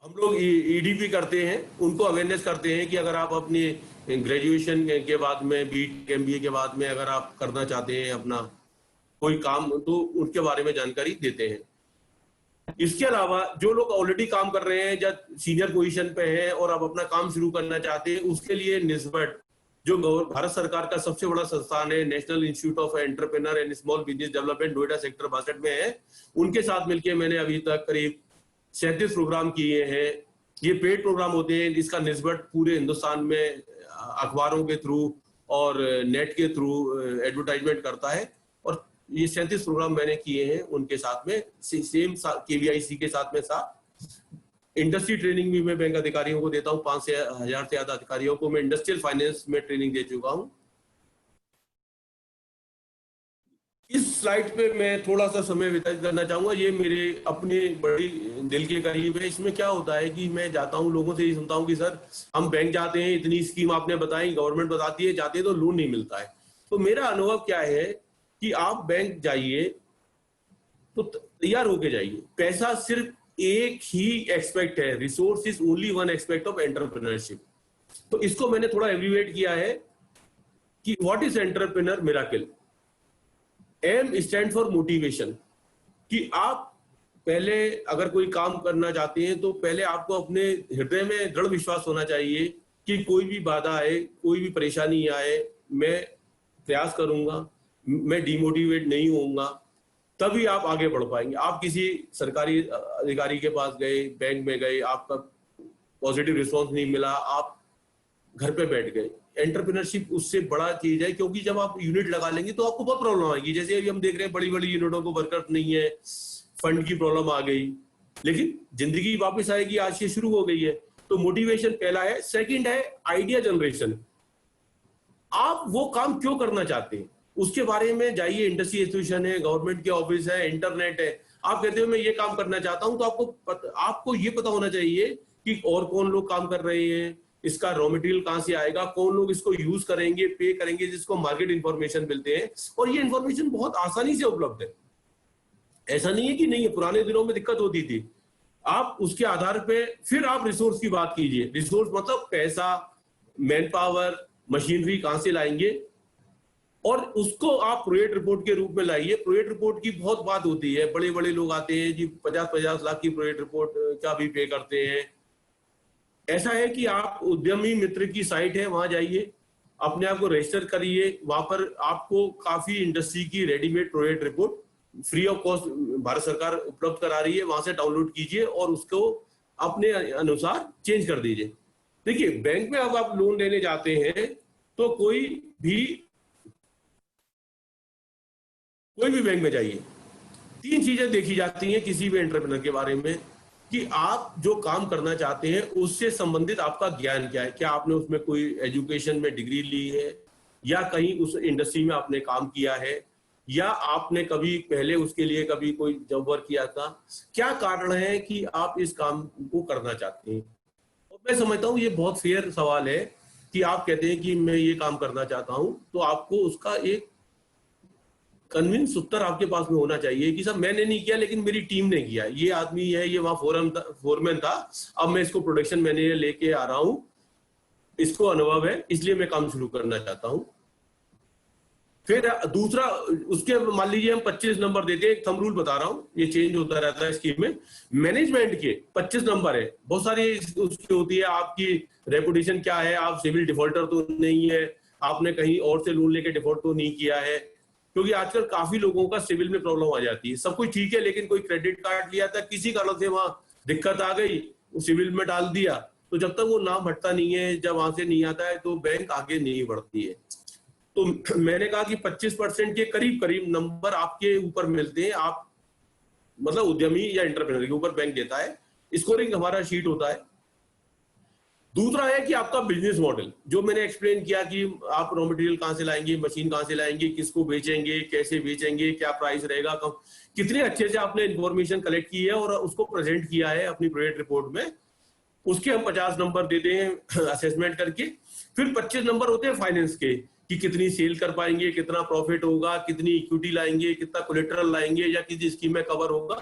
S1: हम लोग EDP करते हैं, उनको अवेयरनेस करते हैं कि अगर आप अपनी ग्रेजुएशन के बाद में, BTech MBA के बाद में अगर आप करना चाहते हैं अपना कोई काम, तो उनके बारे में जानकारी देते हैं। इसके अलावा जो लोग ऑलरेडी काम कर रहे हैं या सीनियर पोजीशन पे हैं और आप अपना काम शुरू करना चाहते हैं, उसके लिए निस्बत जो भारत सरकार का सबसे बड़ा संस्थान है, national institute of entrepreneur and small business development, Noida sector 62 में है, उनके साथ मिलकर मैंने अभी तक करीब 37 प्रोग्राम किए हैं। ये पेड प्रोग्राम होते हैं, इसका निस्बत पूरे हिंदुस्तान में अखबारों के थ्रू और नेट के थ्रू एडवर्टाइजमेंट करता है और ये 37 प्रोग्राम मैंने किए हैं उनके साथ में, सेम KVIC के साथ में साथ। इंडस्ट्री ट्रेनिंग भी मैं बैंक अधिकारियों को देता हूँ, 5 से 1000 से ज्यादा अधिकारियों को मैं इंडस्ट्रियल फाइनेंस में ट्रेनिंग दे चुका हूँ। इस स्लाइड पे मैं थोड़ा सा समय व्यतीत करना चाहूंगा, ये मेरे अपने बड़ी दिल के करीब है। इसमें क्या होता है कि मैं जाता हूँ, लोगों से ये सुनता हूँ कि सर हम बैंक जाते हैं, इतनी स्कीम आपने बताई, गवर्नमेंट बताती है, जाते हैं तो लोन नहीं मिलता है। तो मेरा अनुभव क्या है कि आप बैंक जाइए तो तैयार होके जाइए। पैसा सिर्फ एक ही एस्पेक्ट है, resource is only one aspect of entrepreneurship. तो इसको मैंने थोड़ा एब्रीवेट किया है कि what is entrepreneur miracle. M stand for motivation, कि आप पहले अगर कोई काम करना चाहते हैं तो पहले आपको अपने हृदय में दृढ़ विश्वास होना चाहिए कि कोई भी बाधा आए, कोई भी परेशानी आए, मैं प्रयास करूंगा, मैं डिमोटिवेट नहीं होऊंगा, तभी आप आगे बढ़ पाएंगे। आप किसी सरकारी अधिकारी के पास गए, बैंक में गए, आपका पॉजिटिव रिस्पॉन्स नहीं मिला, आप घर पे बैठ गए। एंटरप्रेन्योरशिप उससे बड़ा चीज है, क्योंकि जब आप यूनिट लगा लेंगे तो आपको बहुत प्रॉब्लम आएगी। जैसे अभी हम देख रहे हैं बड़ी बड़ी यूनिटों को वर्कर्स नहीं है, फंड की प्रॉब्लम आ गई, लेकिन जिंदगी वापस आएगी, आज से शुरू हो गई है। तो मोटिवेशन पहला है। सेकंड है आइडिया जनरेशन। आप वो काम क्यों करना चाहते हैं उसके बारे में जाइए, इंडस्ट्री एसोसिएशन है, गवर्नमेंट के ऑफिस है, इंटरनेट है। आप कहते हो मैं ये काम करना चाहता हूं, तो आपको ये पता होना चाहिए कि और कौन लोग काम कर रहे हैं, इसका रॉ मटेरियल कहां से आएगा, कौन लोग इसको यूज करेंगे, पे करेंगे, जिसको मार्केट इंफॉर्मेशन मिलते हैं। और ये इंफॉर्मेशन बहुत आसानी से उपलब्ध है, ऐसा नहीं है कि नहीं है, पुराने दिनों में दिक्कत होती थी। आप उसके आधार पे फिर आप रिसोर्स की बात कीजिए। रिसोर्स मतलब पैसा, मैन पावर, मशीनरी कहां से लाएंगे, और उसको आप प्रोजेक्ट रिपोर्ट के रूप में लाइए। प्रोजेक्ट रिपोर्ट की बहुत बात होती है, बड़े बड़े लोग आते हैं जी 50-50 लाख की प्रोजेक्ट रिपोर्ट क्या भी पे करते हैं। ऐसा है कि आप उद्यमी मित्र की साइट है, वहां जाइए, अपने आप को रजिस्टर करिए। वहां पर आपको काफी इंडस्ट्री की readymade project report free of cost Bharat सरकार उपलब्ध करा रही है, वहां से डाउनलोड कीजिए और उसको अपने अनुसार चेंज कर दीजिए। देखिए, बैंक में अब आप लोन लेने जाते हैं तो कोई भी बैंक में जाइए, 3 चीजें देखी जाती हैं किसी भी एंटरप्रेन्योर के बारे में, कि आप जो काम करना चाहते हैं उससे संबंधित आपका ज्ञान क्या है। क्या आपने उसमें कोई एजुकेशन में डिग्री ली है, या कहीं उस इंडस्ट्री में आपने काम किया है, या आपने कभी पहले उसके लिए कभी कोई जॉब वर्क किया था। क्या कारण है कि आप इस काम को करना चाहते हैं। और मैं समझता हूँ ये बहुत फेयर सवाल है कि आप कहते हैं कि मैं ये काम करना चाहता हूं, तो आपको उसका एक कन्विंस उत्तर आपके पास में होना चाहिए कि सर मैंने नहीं किया लेकिन मेरी टीम ने किया। ये आदमी है, ये वहां फोरमैन था, अब मैं इसको प्रोडक्शन मैनेजर लेके आ रहा हूं, इसको अनुभव है, इसलिए मैं काम शुरू करना चाहता हूं। फिर दूसरा, उसके मान लीजिए हम 25 नंबर देते हैं, थंब रूल बता रहा हूं, ये चेंज होता रहता है स्कीम में। मैनेजमेंट के 25 नंबर है, बहुत सारी उसकी होती है, आपकी रेपुटेशन क्या है, आप सिविल डिफॉल्टर तो नहीं है, आपने कहीं और से लोन लेके डिफॉल्ट तो नहीं किया है। क्योंकि आजकल काफी लोगों का सिविल में प्रॉब्लम आ जाती है। सब कुछ ठीक है लेकिन कोई क्रेडिट कार्ड लिया था, किसी कारण से वहां दिक्कत आ गई, सिविल में डाल दिया, तो जब तक वो नाम हटता नहीं है, जब वहां से नहीं आता है, तो बैंक आगे नहीं बढ़ती है। तो मैंने कहा कि 25% के करीब करीब नंबर आपके ऊपर मिलते हैं, आप मतलब उद्यमी या एंटरप्रेन्योर के ऊपर बैंक देता है। स्कोरिंग हमारा शीट होता है। दूसरा है कि आपका बिजनेस मॉडल, जो मैंने एक्सप्लेन किया कि आप रॉ मटेरियल कहां से लाएंगे, मशीन कहां से लाएंगे, किसको बेचेंगे, कैसे बेचेंगे, क्या प्राइस रहेगा, कम, कितने अच्छे से आपने इंफॉर्मेशन कलेक्ट की है और उसको प्रेजेंट किया है अपनी प्रोजेक्ट रिपोर्ट में। उसके हम 50 नंबर देते हैं असेसमेंट करके। फिर 25 नंबर होते हैं फाइनेंस के, कि कितनी सेल कर पाएंगे, कितना प्रॉफिट होगा, कितनी इक्विटी लाएंगे, कितना कोलेटरल लाएंगे, या किसी स्कीम में कवर होगा।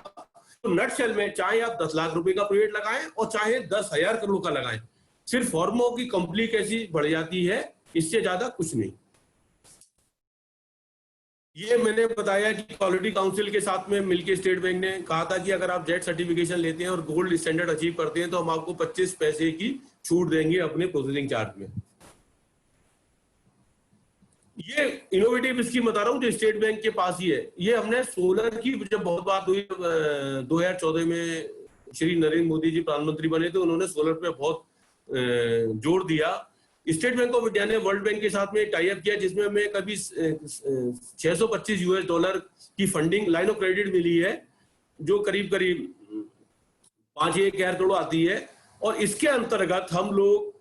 S1: तो नटशेल में चाहे आप 10 लाख रुपए का प्रोजेक्ट लगाएं और चाहे 10,000 करोड़ का लगाएं, सिर्फ फॉर्मों की कंपनी कैसी बढ़ जाती है, इससे ज्यादा कुछ नहीं। ये मैंने बताया कि क्वालिटी काउंसिल के साथ में मिलकर स्टेट बैंक ने कहा था कि अगर आप जेड सर्टिफिकेशन लेते हैं और गोल्ड स्टैंडर्ड अचीव करते हैं तो हम आपको 25 पैसे की छूट देंगे अपने प्रोसेसिंग चार्ज में। ये इनोवेटिव स्कीम बता रहा हूँ जो स्टेट बैंक के पास ही है। ये हमने सोलर की जब बहुत बात हुई 2014 में, श्री नरेंद्र मोदी जी प्रधानमंत्री बने थे, उन्होंने सोलर पे बहुत जोर दिया। स्टेट बैंक ऑफ इंडिया ने वर्ल्ड बैंक के साथ में टाई अप किया, जिसमें हमें कभी $625 की फंडिंग लाइन ऑफ क्रेडिट मिली है, जो करीब करीब 5-1 करोड़ आती है। और इसके अंतर्गत हम लोग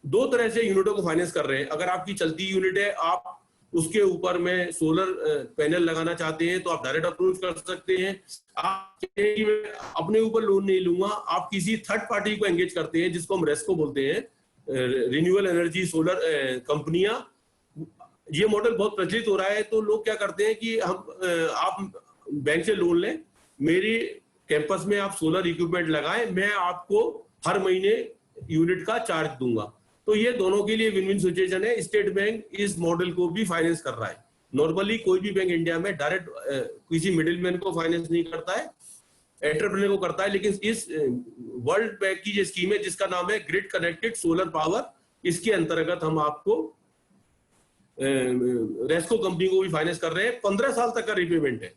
S1: 2 तरह से यूनिटों को फाइनेंस कर रहे हैं। अगर आपकी चलती यूनिट है, आप उसके ऊपर में सोलर पैनल लगाना चाहते हैं तो आप डायरेक्ट अप्रोच कर सकते हैं। आप मैं अपने ऊपर लोन नहीं लूंगा, आप किसी थर्ड पार्टी को एंगेज करते हैं, जिसको हम रेस्को बोलते हैं, रिन्यूएबल एनर्जी सोलर कंपनियां। ये मॉडल बहुत प्रचलित हो रहा है। तो लोग क्या करते हैं कि आप बैंक से लोन लें, मेरी कैंपस में आप सोलर इक्विपमेंट लगाएं, मैं आपको हर महीने यूनिट का चार्ज दूंगा। तो ये दोनों के लिए विन विन सिचुएशन है। स्टेट बैंक इस मॉडल को भी फाइनेंस कर रहा है। नॉर्मली कोई भी बैंक इंडिया में डायरेक्ट किसी मिडिलमैन को फाइनेंस नहीं करता है, एंटरप्रेन्योर को करता है। लेकिन इस वर्ल्ड बैंक की जो स्कीम है, जिसका नाम है ग्रिड कनेक्टेड सोलर पावर, इसके अंतर्गत हम आपको रेस्को कंपनी को भी फाइनेंस कर रहे हैं। 15 साल तक का रिपेमेंट है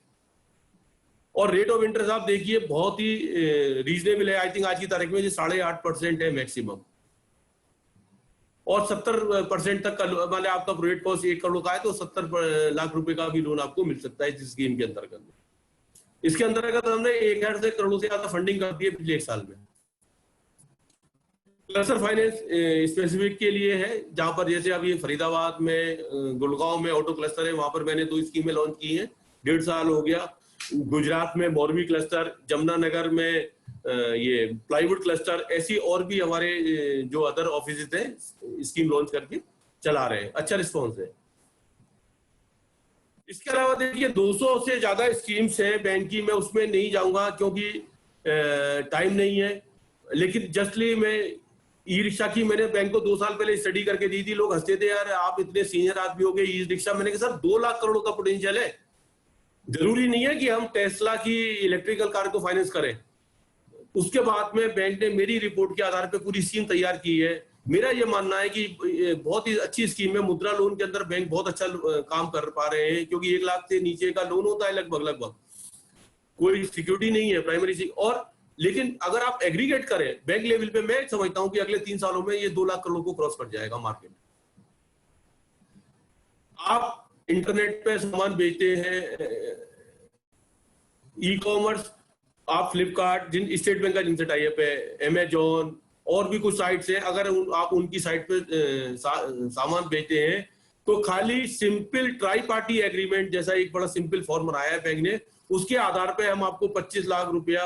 S1: और रेट ऑफ इंटरेस्ट आप देखिए बहुत ही रीजनेबल है। आई थिंक आज की तारीख में 8.5% है मैक्सिमम। और 70% तक का, मतलब आपका प्रोजेक्ट कॉस्ट 1 करोड़ का है तो 70 लाख रुपए का भी लोन आपको मिल सकता है इस स्कीम के अंतर्गत। इसके अंतर्गत हमने 1,000 करोड़ से ज्यादा फंडिंग कर दी है पिछले 1 साल में। क्लस्टर फाइनेंस स्पेसिफिक के लिए है, जहां पर जैसे अभी फरीदाबाद में, गुड़गांव में ऑटो क्लस्टर है, वहां पर मैंने 2 स्कीमें लॉन्च की हैं। 1.5 साल हो गया। गुजरात में मोरबी क्लस्टर, जमुनानगर में ये प्लाईवुड क्लस्टर, ऐसी और भी हमारे जो अदर ऑफिस हैं स्कीम लॉन्च करके चला रहे हैं। अच्छा रिस्पॉन्स है। इसके अलावा देखिए 200 से ज्यादा स्कीम्स हैं बैंक की, मैं उसमें नहीं जाऊंगा क्योंकि टाइम नहीं है। लेकिन जस्टली मैं ई रिक्शा की मैंने बैंक को 2 साल पहले स्टडी करके दी थी। लोग हंसते थे, यार आप इतने सीनियर आदमी हो गए, ई रिक्शा। मैंने कहा सर 2 लाख करोड़ का पोटेंशियल है। जरूरी नहीं है कि हम टेस्ला की इलेक्ट्रिकल कार को फाइनेंस करें। उसके बाद में बैंक ने मेरी रिपोर्ट के आधार पर पूरी स्कीम तैयार की है। मेरा ये मानना है कि बहुत ही अच्छी स्कीम है। मुद्रा लोन के अंदर बैंक बहुत अच्छा काम कर पा रहे हैं, क्योंकि 1 लाख से नीचे का लोन होता है लगभग कोई सिक्योरिटी नहीं है प्राइमरी। और लेकिन अगर आप एग्रीगेट करें बैंक लेवल पे, मैं समझता हूं कि अगले 3 सालों में ये 2 लाख करोड़ को क्रॉस कर जाएगा मार्केट। आप इंटरनेट पे सामान बेचते हैं, ई कॉमर्स, आप फ्लिपकार्ट, जिन स्टेट बैंक का जिनसे टाई अप है, अमेजॉन और भी कुछ साइट्स हैं, अगर आप उनकी साइट पे सामान बेचते हैं तो खाली सिंपल ट्राई पार्टी एग्रीमेंट जैसा एक बड़ा सिंपल फॉर्म बनाया है बैंक ने, उसके आधार पे हम आपको 25 लाख रुपया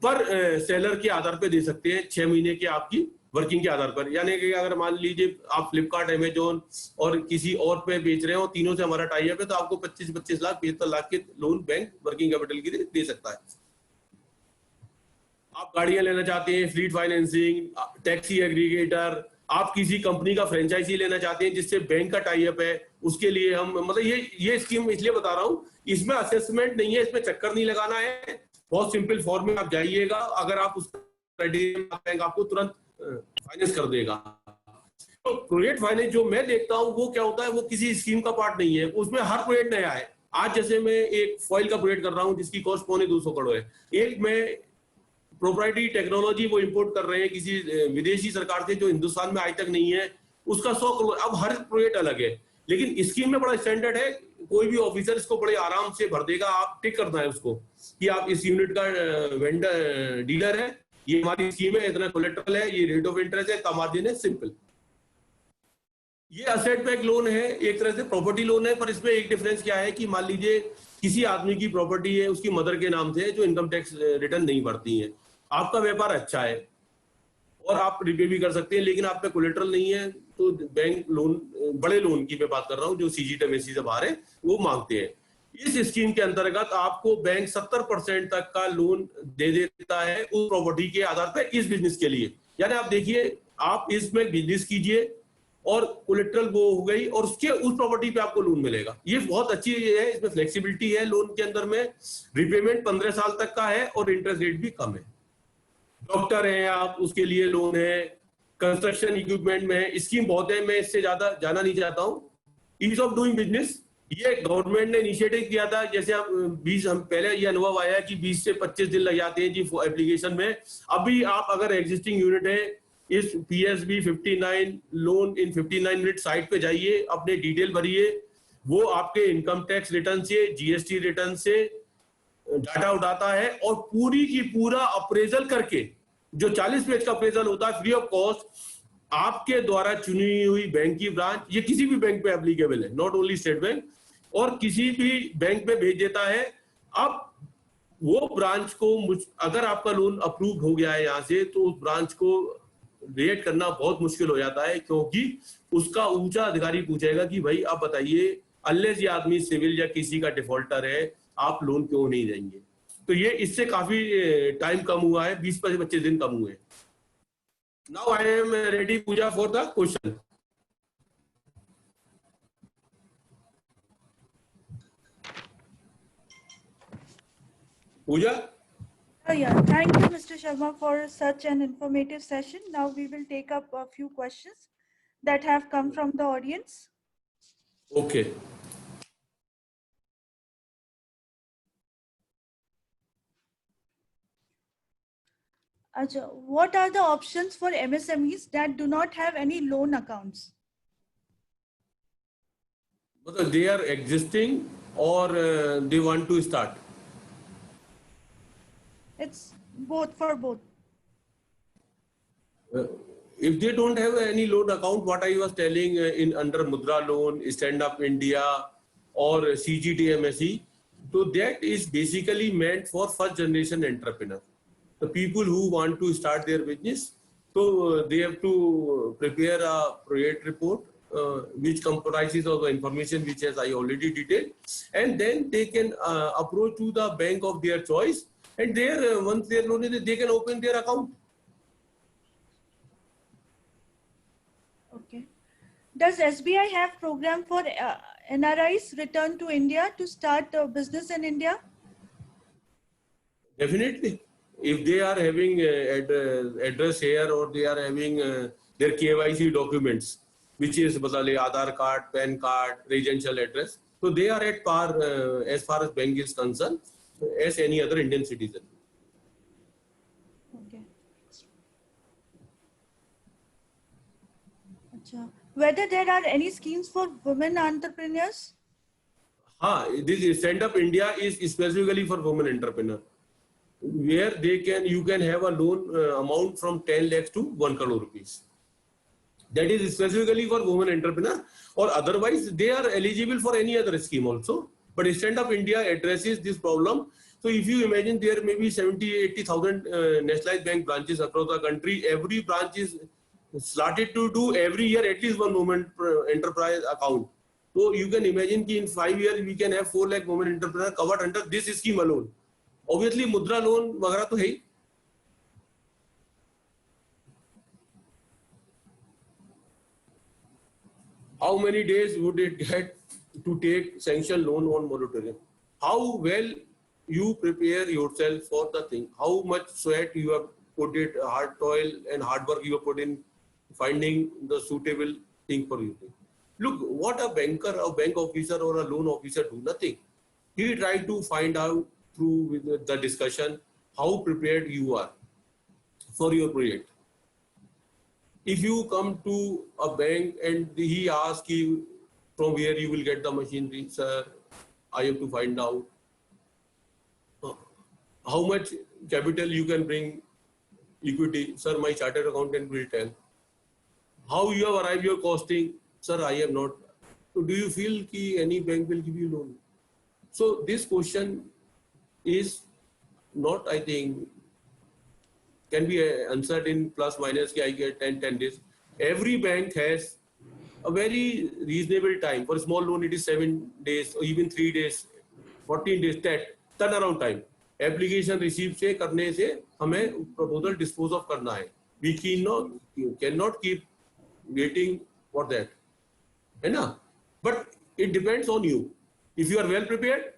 S1: पर सेलर के आधार पे दे सकते हैं 6 महीने की आपकी वर्किंग के आधार पर। यानी कि अगर मान लीजिए आप फ्लिपकार्ट, अमेजोन और किसी और पे बेच रहे हो, तीनों से हमारा टाई अप है, तो आपको 25 लाख 75 लाख के लोन बैंक वर्किंग कैपिटल की दे सकता है। आप गाड़ियां लेना चाहते हैं, फ्लीट फाइनेंसिंग, टैक्सी एग्रीगेटर, आप किसी कंपनी का फ्रेंचाइजी लेना चाहते हैं जिससे बैंक का टाई अप है, उसके लिए हम, मतलब ये स्कीम इसलिए बता रहा हूं, इसमें असेसमेंट नहीं है, इसमें चक्कर नहीं लगाना है। बहुत सिंपल फॉर्म में आप जाइएगा, अगर आप उस बैंक आपको तुरंत फाइनेंस कर देगा। तो प्रोजेक्ट फाइनेंस जो मैं देखता हूं वो क्या होता है, वो किसी स्कीम का पार्ट नहीं है, उसमें हर प्रोजेक्ट नया है। आज जैसे मैं एक फॉइल का प्रोजेक्ट कर रहा हूं जिसकी कॉस्ट 250 करोड़ है। एक मैं प्रोप्राइटरी टेक्नोलॉजी वो इंपोर्ट कर रहे हैं किसी विदेशी सरकार से जो हिंदुस्तान में आज तक नहीं है, उसका 100 करोड़। अब हर प्रोजेक्ट अलग है, लेकिन स्कीम में बड़ा स्टैंडर्ड है, कोई भी ऑफिसर इसको बड़े आराम से भर देगा। आप टिक करना है उसको कि आप इस यूनिट का वेंडर डीलर है, ये हमारी स्कीम है, इतना कोलेट्रल है, ये रेट ऑफ इंटरेस्ट है, इतना मार्जिन है, सिंपल। ये असेट बैक लोन है, एक तरह से प्रॉपर्टी लोन है, पर इसमें एक डिफरेंस क्या है कि मान लीजिए किसी आदमी की प्रॉपर्टी है उसकी मदर के नाम से जो इनकम टैक्स रिटर्न नहीं भरती है, आपका व्यापार अच्छा है और आप रिपे भी कर सकते हैं, लेकिन आप पे कोलेट्रल नहीं है, तो बैंक लोन, बड़े लोन की मैं बात कर रहा हूं जो सीजीडब्ल्यूसी से बाहर है, वो मांगते हैं। इस स्कीम के अंतर्गत आपको बैंक 70% तक का लोन दे देता है उस प्रॉपर्टी के आधार पर इस बिजनेस के लिए। यानी आप देखिए, आप इसमें बिजनेस कीजिए और कोलेट्रल वो हो गई और उसके उस प्रॉपर्टी पे आपको लोन मिलेगा। ये बहुत अच्छी है, इसमें फ्लेक्सिबिलिटी है लोन के अंदर में, रिपेमेंट 15 साल तक का है और इंटरेस्ट रेट भी कम है। डॉक्टर हैं आप, उसके लिए लोन है, कंस्ट्रक्शन इक्विपमेंट में है, स्कीम बहुत है, मैं इससे ज्यादा जाना नहीं चाहता हूँ। ईज ऑफ डूइंग बिजनेस, ये गवर्नमेंट ने इनिशिएटिव किया था, जैसे आप 20 हम पहले ये अनुभव आया कि 20 से 25 दिन लग जाते हैं जी एप्लीकेशन में। अभी आप अगर एग्जिस्टिंग यूनिट है, इस PSB 59 loan in 59 minute site पे जाइए, अपने डिटेल भरिए, वो आपके इनकम टैक्स रिटर्न से, GST रिटर्न से डाटा उठाता है और पूरी की पूरा अप्रेजल करके, जो 40 पेज का अप्रेजल होता है फ्री ऑफ कॉस्ट, आपके द्वारा चुनी हुई बैंक की ब्रांच, ये किसी भी बैंक पे एप्लीकेबल है, नॉट ओनली स्टेट बैंक, और किसी भी बैंक पे भेज देता है। अब वो ब्रांच को, अगर आपका लोन अप्रूव हो गया है यहाँ से, तो उस ब्रांच को रेट करना बहुत मुश्किल हो जाता है, क्योंकि उसका ऊंचा अधिकारी पूछेगा कि भाई आप बताइए, अनलेस ये आदमी सिविल या किसी का डिफॉल्टर है, आप लोन क्यों नहीं देंगे। तो ये इससे काफी टाइम कम हुआ है, 20-25 दिन कम हुए। Now I am ready Puja for the question. Puja?
S2: Yeah, thank you, Mr. Sharma, for such an informative session. Now we will take up a few questions that have come from the audience.
S1: Okay.
S2: Acha, what are the options for MSMEs that do not have any loan accounts?
S1: Whether they are existing or they want to start?
S2: It's both, for both.
S1: If they don't have any loan account, what I was telling in under Mudra Loan, Stand Up India or CGTMSE, so that is basically meant for first generation entrepreneur. The people who want to start their business, so they have to prepare a project report which comprises of the information which as I already detailed, and then they can approach to the bank of their choice, and there once their loan is, they can open their account.
S2: Okay. Does SBI have program for NRIs return to India to start a business in India?
S1: Definitely. If they are having address here, or they are having their KYC documents, which is Aadhaar card, PAN card, residential address, so they are at par as far as bank is concerned as any other Indian citizen.
S2: Okay. Achha. Whether there are any schemes for women entrepreneurs?
S1: This Stand Up India is specifically for women entrepreneur, where you can have a loan amount from 10 lakhs to 1 crore rupees. That is specifically for women entrepreneur, or otherwise they are eligible for any other scheme also. But Stand Up India addresses this problem. So if you imagine, there may be 70,000-80,000 nationalized bank branches across the country. Every branch is started to do every year at least one women enterprise account. So you can imagine that in 5 years we can have 4 lakh women entrepreneur covered under this scheme alone. Obviously Mudra loan वगैरह तो है ही. How many days would it get to take sanction loan on moratorium? How well you prepare yourself for the thing? How much sweat you have put it, hard toil and hard work you have put in finding the suitable thing for you? Look, what a banker, a bank officer or a loan officer do? Nothing. He tried to find out through the discussion how prepared you are for your project. If you come to a bank and he asks you from where you will get the machinery, sir, I have to find out how much capital you can bring, equity, sir, my chartered accountant will tell. How you have arrived your costing, sir, I have not. So do you feel that any bank will give you loan? So this question is not, I think, can be answered in plus minus, I get 10 days. Every bank has a very reasonable time. For a small loan, it is 7 days or even 3 days, 14 days, that turnaround time. Application receive से करने से हमें proposal dispose of करना है. We cannot keep waiting for that. है ना? But it depends on you. If you are well prepared,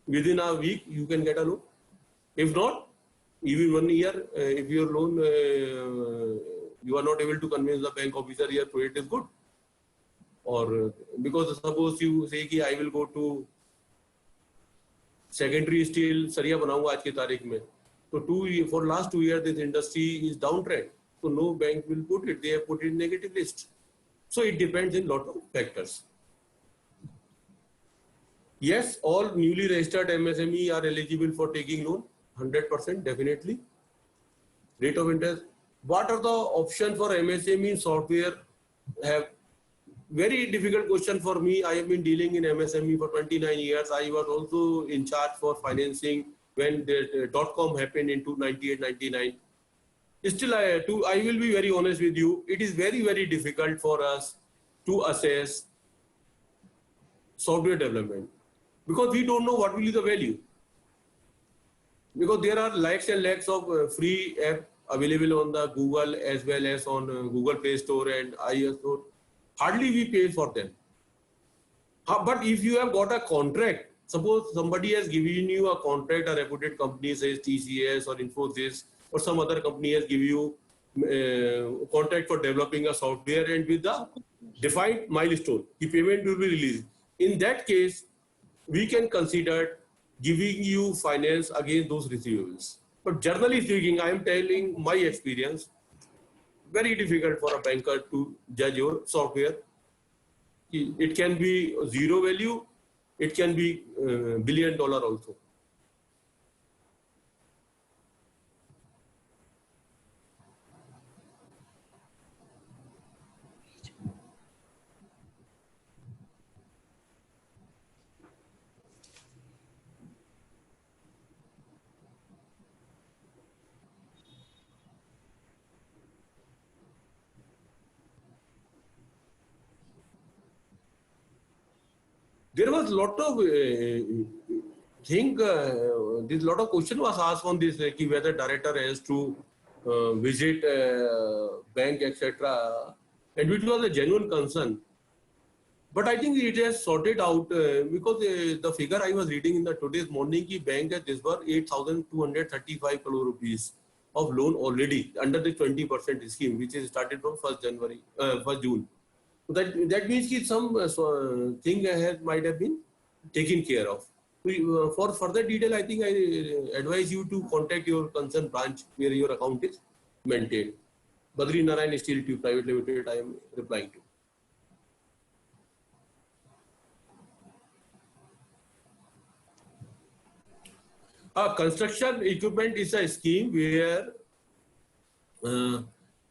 S1: within a week you can get a loan. If not, even 1 year, if your loan, you are not able to convince the bank officer your project is good, or because suppose you say कि I will go to secondary steel सरिया बनाऊंगा आज की तारीख में, तो for last 2 years this industry is downtrend, so no bank will put it. They have put it in negative list. So it depends in lot of factors. Yes, all newly registered MSME are eligible for taking loan, 100% definitely. Rate of interest. What are the options for MSME software? Have very difficult question for me. I have been dealing in MSME for 29 years. I was also in charge for financing when the .com happened in 98, 99. Still, I will be very honest with you. It is very, very difficult for us to assess software development because we don't know what will be the value. Because there are lakhs and lakhs of free app available on the Google as well as on Google Play Store and iOS Store. Hardly we pay for them. But if you have got a contract, suppose somebody has given you a contract, a reputed company says TCS or Infosys or some other company has given you contract for developing a software and with the defined milestone, the payment will be released. In that case, we can consider giving you finance against those receivables. But generally speaking, I am telling my experience, very difficult for a banker to judge your software. It can be zero value, it can be $1 billion also. There was a lot of this lot of question was asked on this, like whether director has to visit bank, etc. And which was a genuine concern. But I think it has sorted out because the figure I was reading in the today's morning, ki bank has disbursed 8,235 crore rupees of loan already under the 20% scheme, which is started from 1st June. So that means that some thing might have been taken care of. For further detail, I think I advise you to contact your concerned branch where your account is maintained. Badri Narayan Steel Tube Private Limited, I am replying to. Construction equipment is a scheme where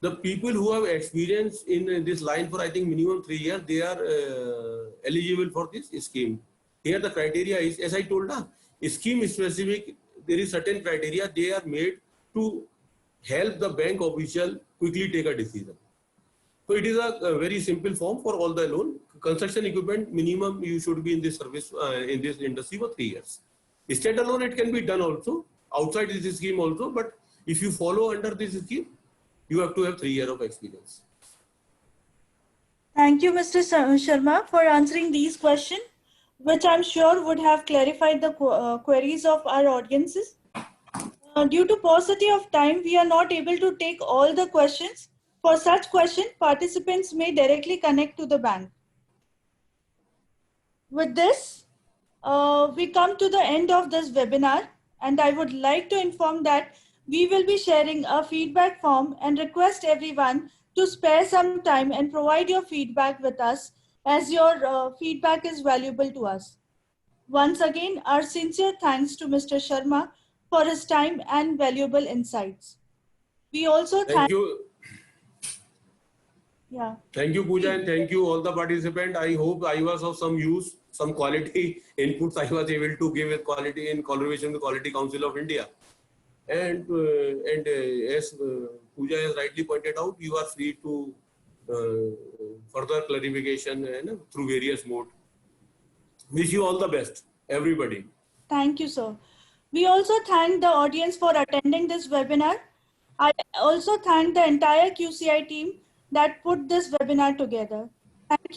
S1: the people who have experience in this line for I think minimum 3 years, they are eligible for this scheme. Here the criteria is, as I told, scheme specific, there is certain criteria they are made to help the bank official quickly take a decision. So it is a very simple form for all the loan. Construction equipment minimum you should be in this service in this industry for 3 years. Standalone it can be done also outside this scheme also, but if you follow under this scheme, you have to have 3 years of experience.
S2: Thank you, Mr. Sharma, for answering these questions, which I'm sure would have clarified the queries of our audiences. Due to paucity of time, we are not able to take all the questions. For such questions, participants may directly connect to the bank. With this, we come to the end of this webinar, and I would like to inform that we will be sharing a feedback form and request everyone to spare some time and provide your feedback with us, as your feedback is valuable to us. Once again, our sincere thanks to Mr. Sharma for his time and valuable insights. We also
S1: thank you.
S2: Yeah.
S1: Thank you, Pooja, and thank you all the participants. I hope I was of some use, some quality inputs I was able to give with quality in collaboration with the Quality Council of India. And as Pooja has rightly pointed out, you are free to further clarification through various modes. Wish you all the best, everybody.
S2: Thank you, sir. We also thank the audience for attending this webinar. I also thank the entire QCI team that put this webinar together. Thank you.